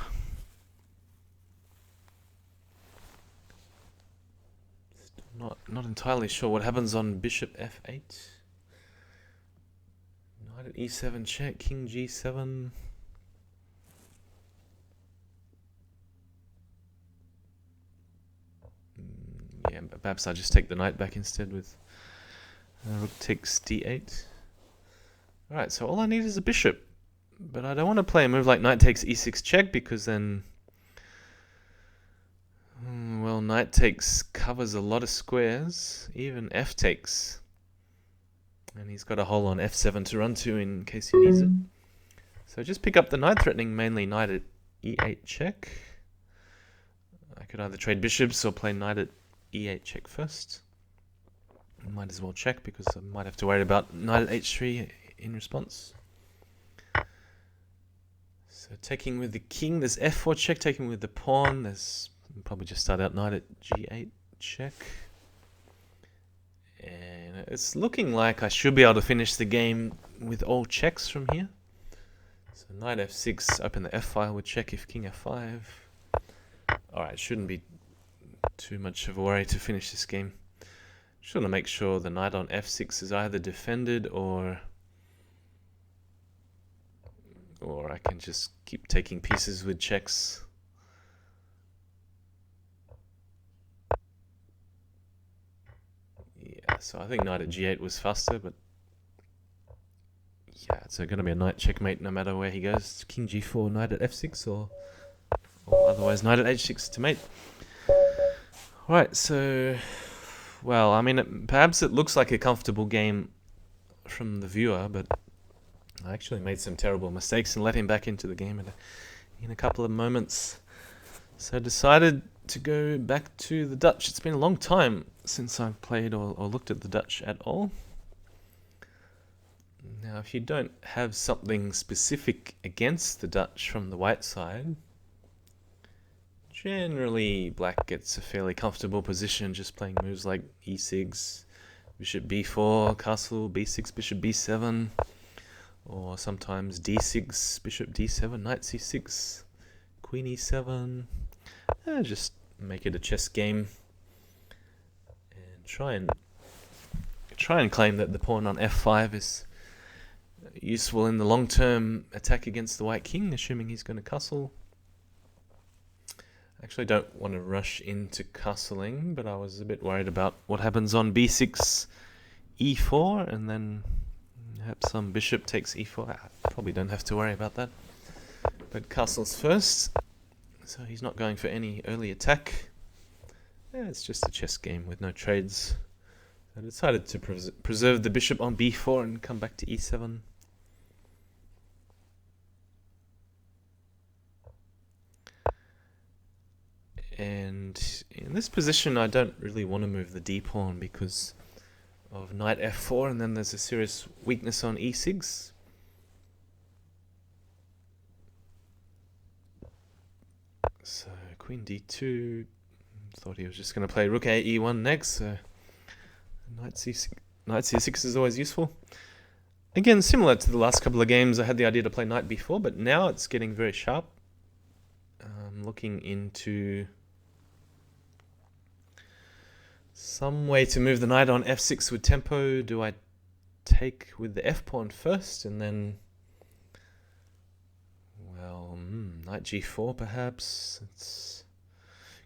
Not entirely sure what happens on bishop f8. Knight at e7 check, king g7. Yeah, perhaps I just take the knight back instead with rook takes d8. Alright, so all I need is a bishop. But I don't want to play a move like knight takes e6 check, because then... well, knight takes covers a lot of squares. Even f takes. And he's got a hole on f7 to run to in case he needs it. So just pick up the knight, threatening mainly knight at e8 check. I could either trade bishops or play knight at e8 check first. Might as well check, because I might have to worry about knight at h3 in response. So taking with the king, there's f4 check. Taking with the pawn, there's probably just start out knight at g8 check. And it's looking like I should be able to finish the game with all checks from here. So knight f6, open the f file with check if king f5. Alright, shouldn't be too much of a worry to finish this game. Just want to make sure the knight on f6 is either defended or I can just keep taking pieces with checks. Yeah, so I think knight at g8 was faster, but yeah, it's going to be a knight checkmate no matter where he goes. King g4, knight at f6, or otherwise knight at h6 to mate. Right, so, well, I mean, perhaps it looks like a comfortable game from the viewer, but I actually made some terrible mistakes and let him back into the game in a couple of moments. So I decided to go back to the Dutch. It's been a long time since I've played or looked at the Dutch at all. Now, if you don't have something specific against the Dutch from the white side, generally black gets a fairly comfortable position just playing moves like e6, bishop b4, castle, b6, bishop b7, or sometimes d6, bishop d7, knight c6, queen e7. Just make it a chess game and try and claim that the pawn on f5 is useful in the long-term attack against the white king, assuming he's going to castle. I actually don't want to rush into castling, but I was a bit worried about what happens on b6, e4, and then perhaps some bishop takes e4. I probably don't have to worry about that. But castles first, so he's not going for any early attack. Yeah, it's just a chess game with no trades. I decided to preserve the bishop on b4 and come back to e7. And in this position I don't really want to move the d-pawn because of knight f4, and then there's a serious weakness on e6. So queen d2, thought he was just going to play rook a e1 next, so knight c6 is always useful. Again, similar to the last couple of games, I had the idea to play knight b4, but now it's getting very sharp. I'm looking into some way to move the knight on f6 with tempo. Do I take with the f-pawn first and then, well, knight g4 perhaps?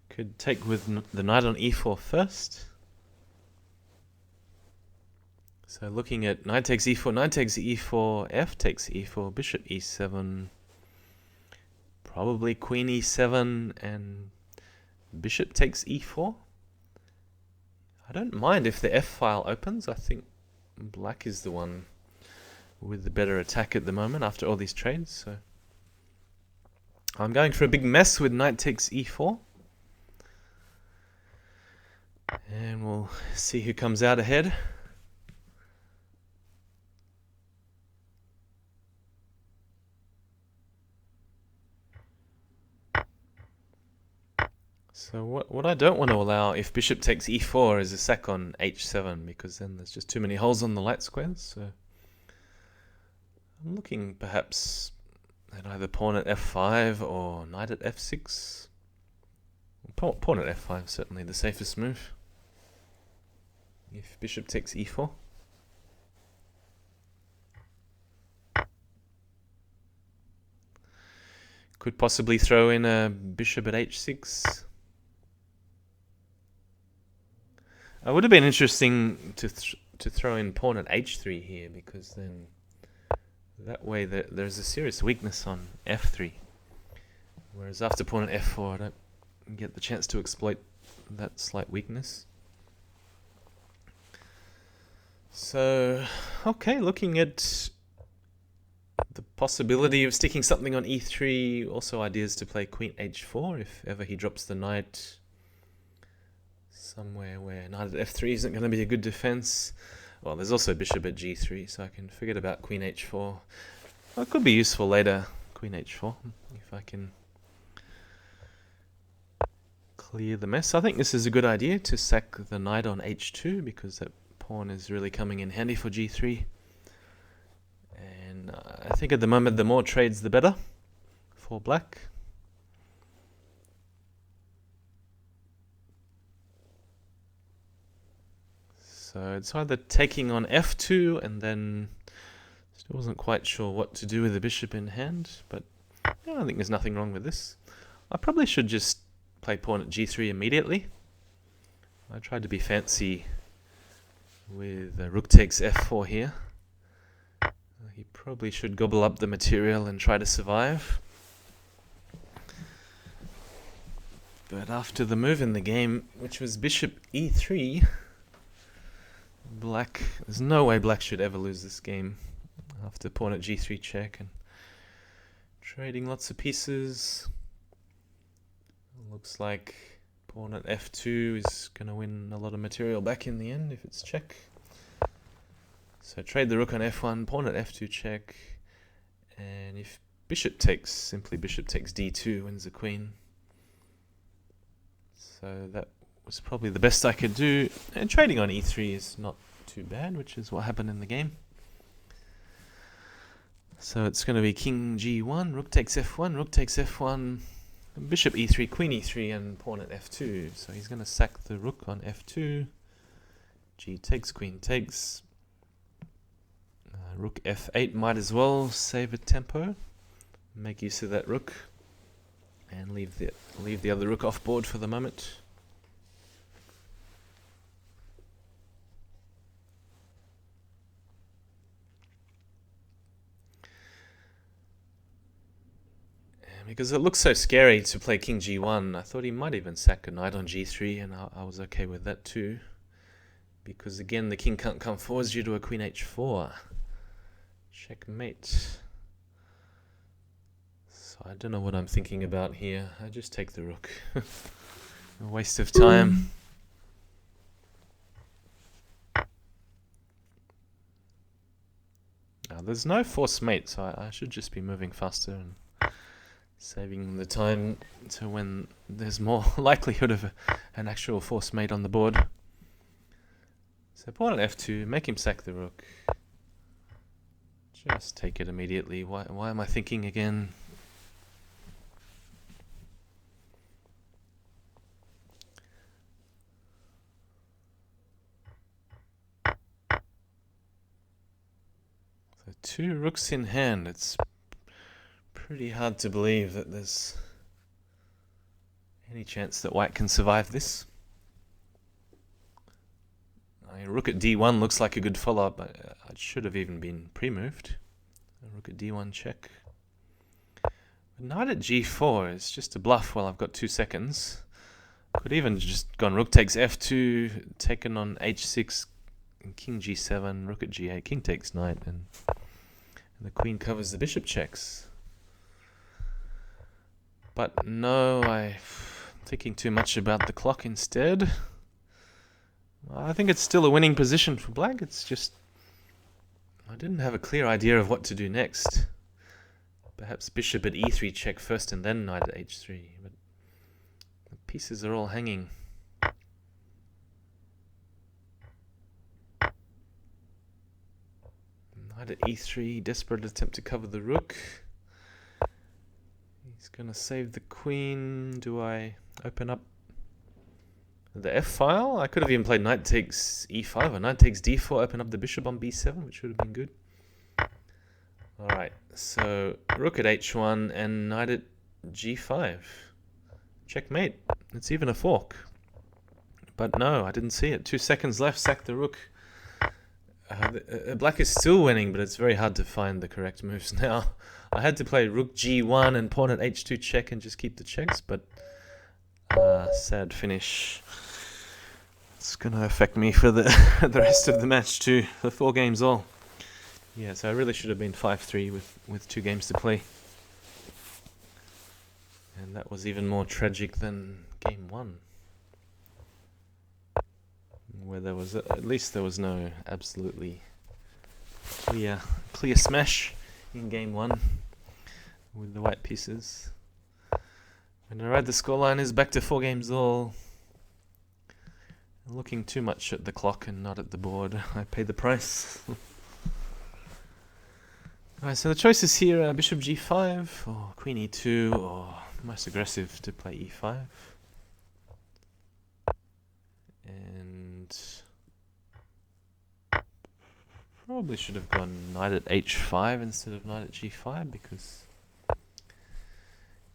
Could take with the knight on e4 first. So looking at knight takes e4, knight takes e4, f takes e4, bishop e7, probably queen e7, and bishop takes e4. I don't mind if the f-file opens. I think black is the one with the better attack at the moment after all these trades. So I'm going for a big mess with knight takes e4. And we'll see who comes out ahead. So what I don't want to allow if bishop takes e4 is a sack on h7, because then there's just too many holes on the light squares. So I'm looking perhaps at either pawn at f5 or knight at f6. Pawn at f5 certainly the safest move if bishop takes e4. Could possibly throw in a bishop at h6. It would have been interesting to throw in pawn at h3 here, because then that way there's a serious weakness on f3. Whereas after pawn at f4, I don't get the chance to exploit that slight weakness. So, okay, looking at the possibility of sticking something on e3, also ideas to play queen h4 if ever he drops the knight somewhere where knight at f3 isn't going to be a good defense. Well, there's also bishop at g3, so I can forget about queen h4. Well, it could be useful later, queen h4, if I can clear the mess. I think this is a good idea to sack the knight on h2, because that pawn is really coming in handy for g3. And I think at the moment the more trades the better for black. So it's either taking on f2, and then still wasn't quite sure what to do with the bishop in hand, but yeah, I think there's nothing wrong with this. I probably should just play pawn at g3 immediately. I tried to be fancy with rook takes f4 here. He probably should gobble up the material and try to survive. But after the move in the game, which was bishop e3, there's no way black should ever lose this game after pawn at g3 check and trading lots of pieces. Looks like pawn at f2 is going to win a lot of material back in the end if it's check. So trade the rook on f1, pawn at f2 check, and if bishop takes, simply bishop takes d2, wins the queen. So that was probably the best I could do, and trading on e3 is not too bad, which is what happened in the game. So it's going to be king g1, rook takes f1, rook takes f1, bishop e3, queen e3, and pawn at f2. So he's going to sack the rook on f2, g takes, queen takes. Rook f8 might as well save a tempo, make use of that rook, and leave the other rook off board for the moment. And because it looks so scary to play king g1, I thought he might even sack a knight on g3, and I was okay with that too, because again the king can't come forwards due to a queen h4. Checkmate. So I don't know what I'm thinking about here. I just take the rook. A waste of time. Now there's no forced mate, so I should just be moving faster and saving the time to when there's more likelihood of an actual forced mate on the board. So pawn at f2, make him sack the rook. Just take it immediately. Why am I thinking again? So 2 rooks in hand. It's pretty hard to believe that there's any chance that white can survive this. Rook at d1 looks like a good follow-up, but it should have even been pre-moved. Rook at d1 check. But knight at g4 is just a bluff while I've got 2 seconds. Could even just gone rook takes f2, taken on h6, and king g7, rook at g8, king takes knight, and the queen covers the bishop checks. But no, I'm thinking too much about the clock instead. I think it's still a winning position for black. It's just I didn't have a clear idea of what to do next. Perhaps bishop at e3 check first and then knight at h3. But the pieces are all hanging. Knight at e3, desperate attempt to cover the rook. He's going to save the queen. Do I open up the f file? I could have even played knight takes e5 or knight takes d4, open up the bishop on b7, which would have been good. Alright, so rook at h1 and knight at g5. Checkmate. It's even a fork. But no, I didn't see it. 2 seconds left, sack the rook. Black is still winning, but it's very hard to find the correct moves now. I had to play rook g1 and pawn at h2 check and just keep the checks, but sad finish. It's going to affect me for the the rest of the match too, the 4 games all. Yeah, so I really should have been 5-3 with 2 games to play. And that was even more tragic than game 1. Where there was, at least there was no absolutely clear smash in game 1 with the white pieces. And alright, the scoreline is back to 4 games all. Looking too much at the clock and not at the board. I paid the price. Alright, so the choices here are bishop g5 or queen e2 or most aggressive to play e5. And probably should have gone knight at h5 instead of knight at g5 because,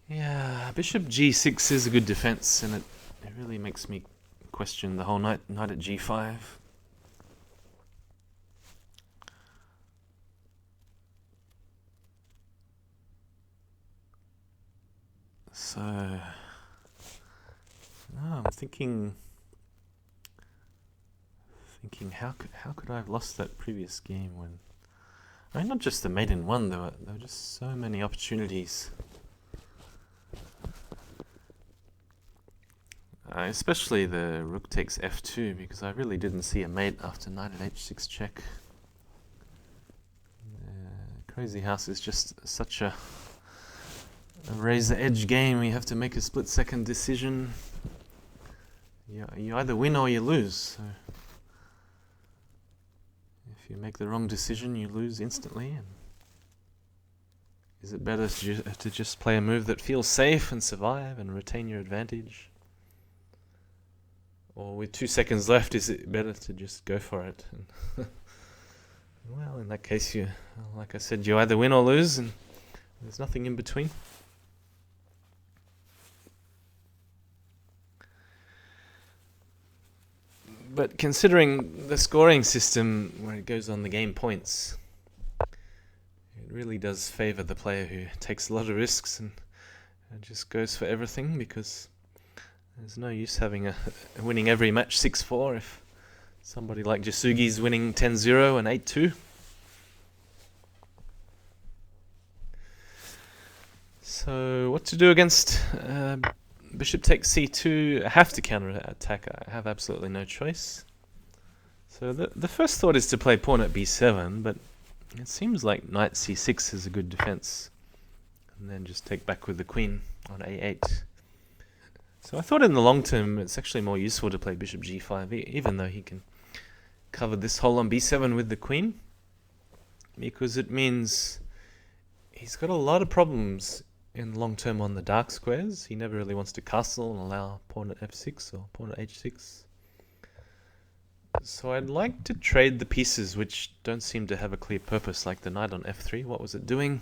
yeah, bishop g6 is a good defense, and it really makes me question the whole knight at g5. So I'm thinking how could I have lost that previous game when, I mean, not just the mate in 1, there were just so many opportunities. Especially the rook takes f2, because I really didn't see a mate after knight at h6 check. Crazyhouse is just such a raise the edge game. You have to make a split-second decision. You either win or you lose. So if you make the wrong decision, you lose instantly. And is it better to just play a move that feels safe and survive and retain your advantage? Or with 2 seconds left, is it better to just go for it? And well, in that case, like I said, you either win or lose, and there's nothing in between. But considering the scoring system where it goes on the game points, it really does favour the player who takes a lot of risks and just goes for everything, because there's no use having winning every match 6-4 if somebody like Jasugi's winning 10-0 and 8-2. So what to do against bishop takes c2? I have to counter-attack. I have absolutely no choice. So the first thought is to play pawn at b7, but it seems like knight c6 is a good defense. And then just take back with the queen on a8. So I thought in the long term it's actually more useful to play bishop g5, even though he can cover this hole on b7 with the queen, because it means he's got a lot of problems in the long term on the dark squares. He never really wants to castle and allow pawn at f6 or pawn at h6. So I'd like to trade the pieces which don't seem to have a clear purpose, like the knight on f3. What was it doing?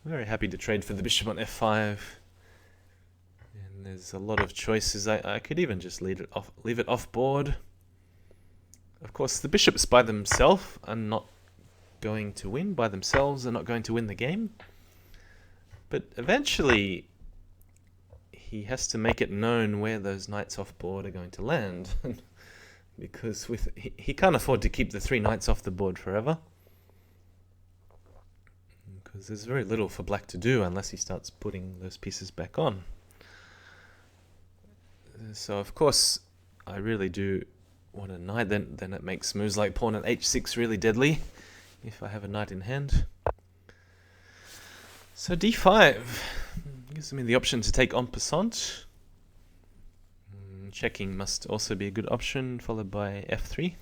I'm very happy to trade for the bishop on f5. And there's a lot of choices. I could even just leave it off board. Of course, the bishops by themselves are not going to win. By themselves are not going to win the game. But eventually, he has to make it known where those knights off board are going to land. Because he can't afford to keep the 3 knights off the board forever. Because there's very little for black to do unless he starts putting those pieces back on. So of course, I really do want a knight. Then it makes moves like pawn at h6 really deadly if I have a knight in hand. So d5 gives me the option to take en passant. Checking must also be a good option, followed by f3.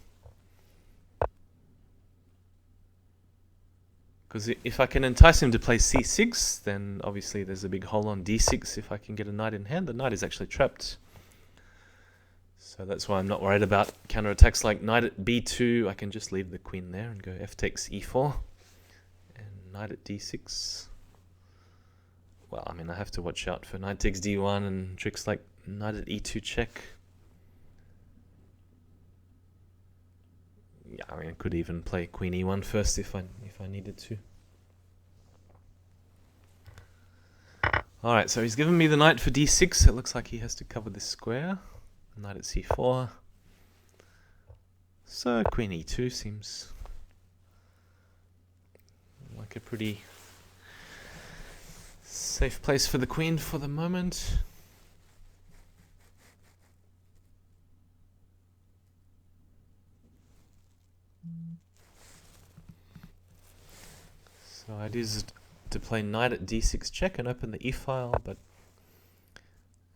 Because if I can entice him to play c6, then obviously there's a big hole on d6 if I can get a knight in hand. The knight is actually trapped. So that's why I'm not worried about counterattacks like knight at b2. I can just leave the queen there and go f takes e4. And knight at d6. well, I mean, I have to watch out for knight takes d1 and tricks like knight at e2 check. Yeah, I mean, I could even play queen e1 first if I needed to. Alright, so he's given me the knight for d6. It looks like he has to cover this square. Knight at c4. So queen e2 seems like a pretty safe place for the queen for the moment. So it is to play knight at d6 check and open the e-file, but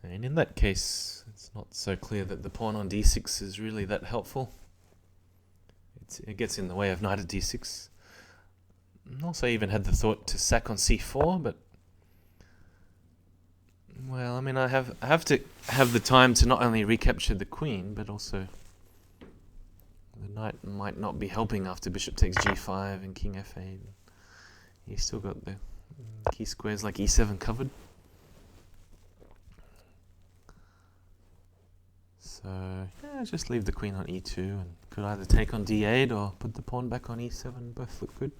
and in that case it's not so clear that the pawn on d6 is really that helpful. It gets in the way of knight at d6. Also even had the thought to sack on c4, but well, I mean, I have to have the time to not only recapture the queen, but also the knight might not be helping after bishop takes g5 and king f8. He's still got the key squares like e7 covered. So yeah, just leave the queen on e2 and could either take on d8 or put the pawn back on e7. Both look good.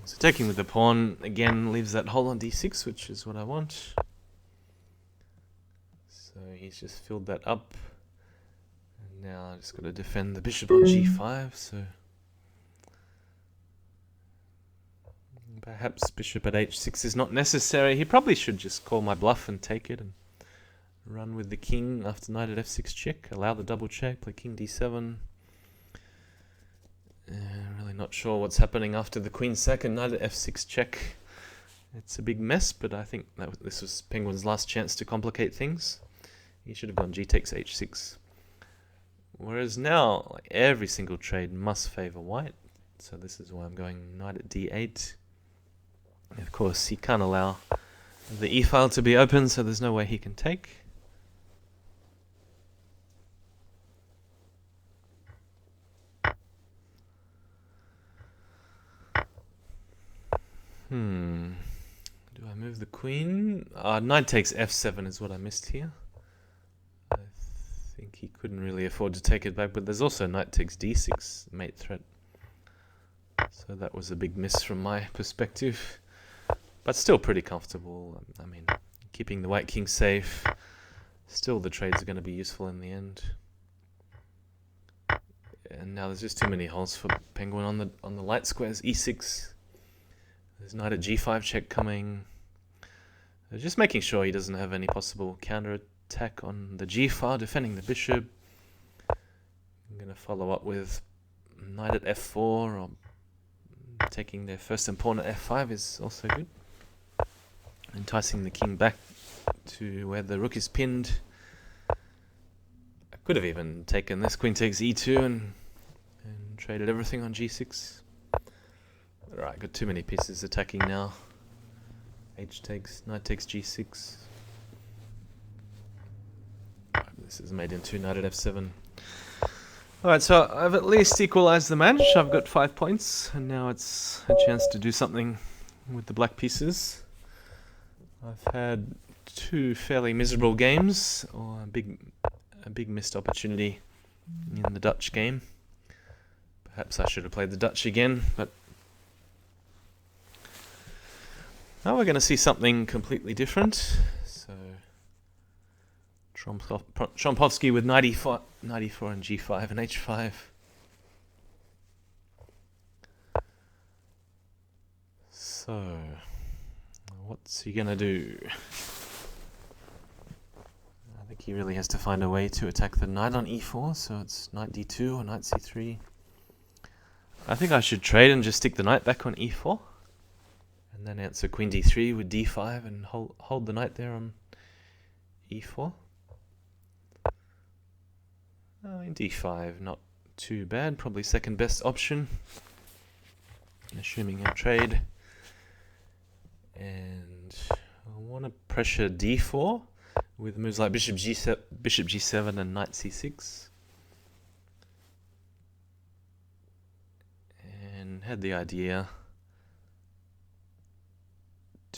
So taking with the pawn again leaves that hole on d6, which is what I want. So he's just filled that up. And now I just got to defend the bishop on g5. So perhaps bishop at h6 is not necessary. He probably should just call my bluff and take it and run with the king after knight at f6 check. Allow the double check, play king d7. Really not sure what's happening after the queen sack and knight at f6 check. It's a big mess, but I think that this was Penguin's last chance to complicate things. He should have gone g takes h6. Whereas now, like, every single trade must favor white. So this is why I'm going knight at d8. Of course, he can't allow the e-file to be open, so there's no way he can take. Do I move the queen? Knight takes f7 is what I missed here. I think he couldn't really afford to take it back, but there's also knight takes d6, mate threat. So that was a big miss from my perspective. But still pretty comfortable. I mean, keeping the white king safe. Still the trades are going to be useful in the end. And now there's just too many holes for Penguin on the light squares. e6. There's knight at g5 check coming. Just making sure he doesn't have any possible counter attack on the g-file, defending the bishop. I'm going to follow up with knight at f4, or taking their first pawn at f5 is also good. Enticing the king back to where the rook is pinned. I could have even taken this queen takes e2 and traded everything on g6. Alright, got too many pieces attacking now. H takes, knight takes g6. Right, this is made into knight at f7. Alright, so I've at least equalized the match. I've got 5 points, and now it's a chance to do something with the black pieces. I've had 2 fairly miserable games, or a big missed opportunity in the Dutch game. Perhaps I should have played the Dutch again, but now we're going to see something completely different. So Trompovsky with knight e4 and g5 and h5. So what's he going to do? I think he really has to find a way to attack the knight on e4, so it's knight d2 or knight c3. I think I should trade and just stick the knight back on e4. And then answer queen d3 with d5 and hold the knight there on e4. D5, not too bad. Probably second best option, assuming a trade. And I want to pressure d4 with moves like bishop g7 and knight c6. And had the idea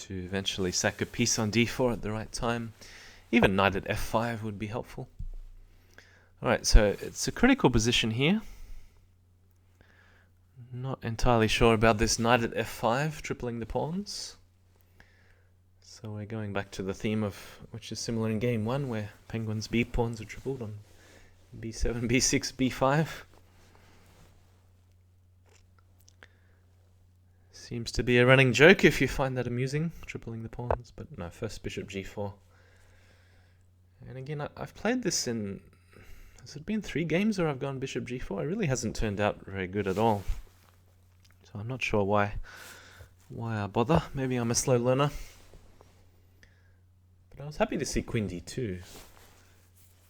to eventually sack a piece on d4 at the right time. Even knight at f5 would be helpful. Alright, so it's a critical position here. Not entirely sure about this knight at f5, tripling the pawns. So we're going back to the theme of, which is similar in game 1, where penguins' b pawns are tripled on b7, b6, b5. Seems to be a running joke if you find that amusing, tripling the pawns, but no, first bishop g4. And again, I've played this in, has it been 3 games where I've gone bishop g4? It really hasn't turned out very good at all. So I'm not sure why I bother. Maybe I'm a slow learner. But I was happy to see queen d2.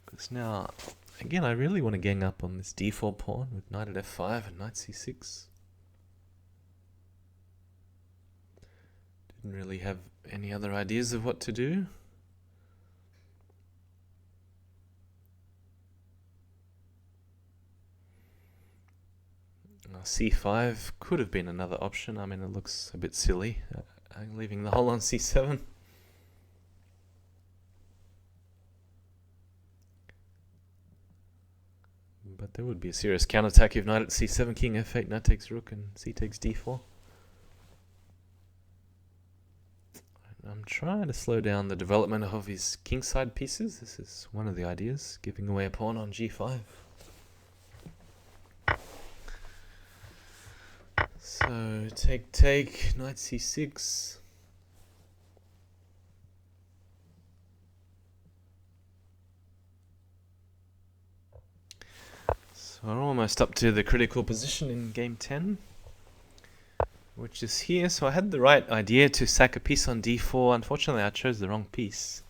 Because now, again, I really want to gang up on this d4 pawn with knight at f5 and knight c6. Didn't really have any other ideas of what to do. c5 could have been another option. I mean, it looks a bit silly, leaving the whole on c7. But there would be a serious counterattack if knight at c7, king f8, knight takes rook, and c takes d4. I'm trying to slow down the development of his kingside pieces. This is one of the ideas, giving away a pawn on g5. So, take, knight c6. So we're almost up to the critical position in game 10, which is here. So I had the right idea to sack a piece on d4. Unfortunately, I chose the wrong piece.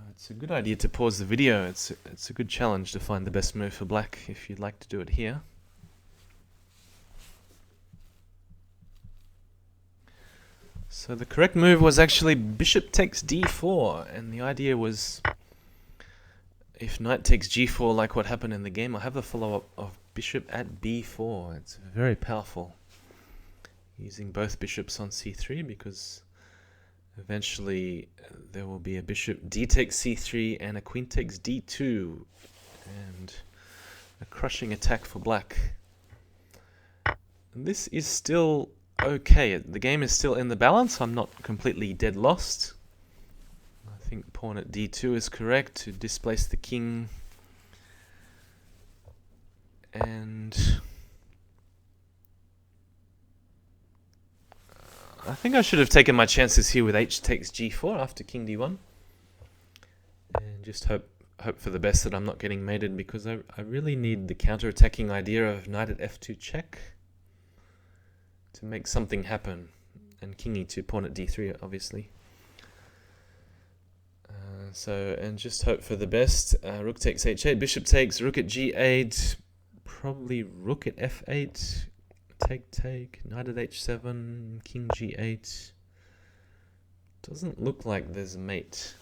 It's a good idea to pause the video. It's a good challenge to find the best move for black if you'd like to do it here. So the correct move was actually bishop takes d4, and the idea was if knight takes g4 like what happened in the game, I'll have the follow-up of bishop at b4. It's very powerful, using both bishops on c3, because eventually there will be a bishop d takes c3 and a queen takes d2, and a crushing attack for black. And this is still okay. The game is still in the balance. I'm not completely dead lost. I think pawn at d2 is correct to displace the king. And I think I should have taken my chances here with h takes g4 after king d1, and just hope for the best that I'm not getting mated, because I really need the counter-attacking idea of knight at f2 check to make something happen, and king e2, pawn at d3 obviously. And just hope for the best. Rook takes h8, bishop takes, rook at g8, probably rook at f8. Take, knight at h7, king g8. Doesn't look like there's a mate.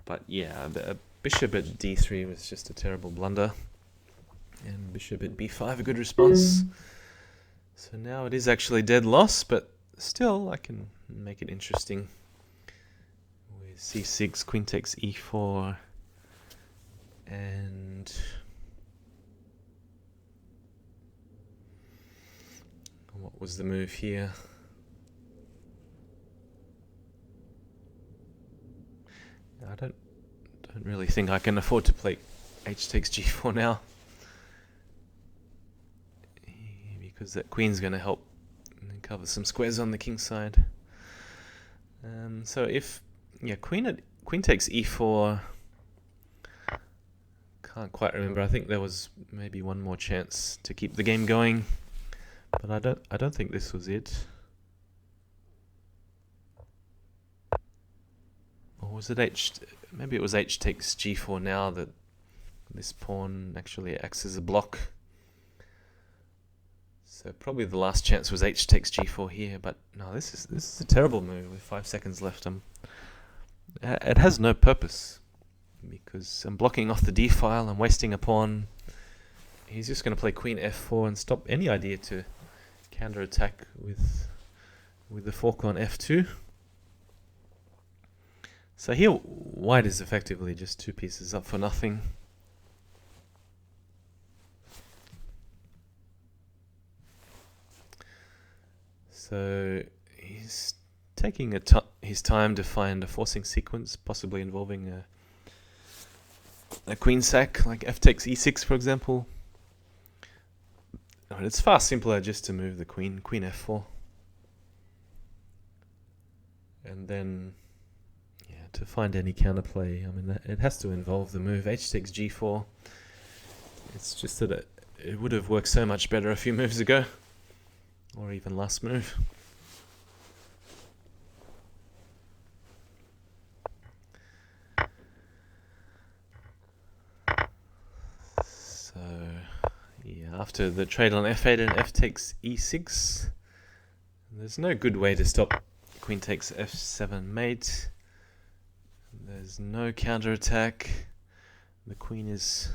But yeah, a bishop at d3 was just a terrible blunder. And bishop at b5, a good response. So now it is actually dead loss, but still I can make it interesting. With c6, queen takes e4. And what was the move here? I don't really think I can afford to play h takes g4 now, because that queen's going to help cover some squares on the king side. So if queen takes e4, can't quite remember. I think there was maybe one more chance to keep the game going. But I don't think this was it. Or was it maybe it was h takes g4 now that this pawn actually acts as a block. So probably the last chance was h takes g4 here, but no, this is a terrible move with 5 seconds left. It has no purpose, because I'm blocking off the d file, I'm wasting a pawn. He's just going to play queen f4 and stop any idea to counter-attack with the fork on f2. So here, white is effectively just 2 pieces up for nothing. So he's taking his time to find a forcing sequence, possibly involving a queen sack, like f takes e6, for example. And it's far simpler just to move the queen f4. And then, yeah, to find any counterplay, I mean, it has to involve the move h takes g4. It's just that it would have worked so much better a few moves ago, or even last move. So, yeah, after the trade on f8 and f takes e6, there's no good way to stop queen takes f7 mate. There's no counterattack. The queen is...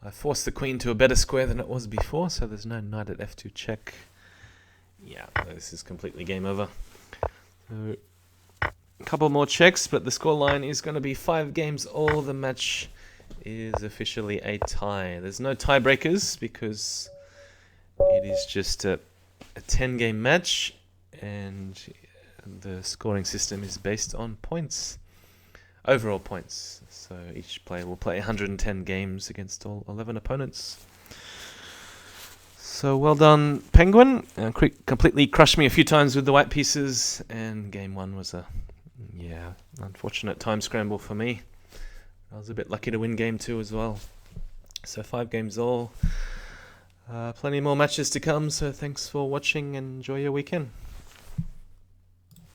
I forced the queen to a better square than it was before, so there's no knight at f2 check. Yeah, this is completely game over. So, a couple more checks, but the scoreline is going to be 5 games all. The match is officially a tie. There's no tiebreakers because it is just a 10-game match, and the scoring system is based on points, overall points. So each player will play 110 games against all 11 opponents. So well done, Penguin. Completely crushed me a few times with the white pieces, and game 1 was a unfortunate time scramble for me. I was a bit lucky to win game 2 as well. So 5 games all. Plenty more matches to come, so thanks for watching and enjoy your weekend.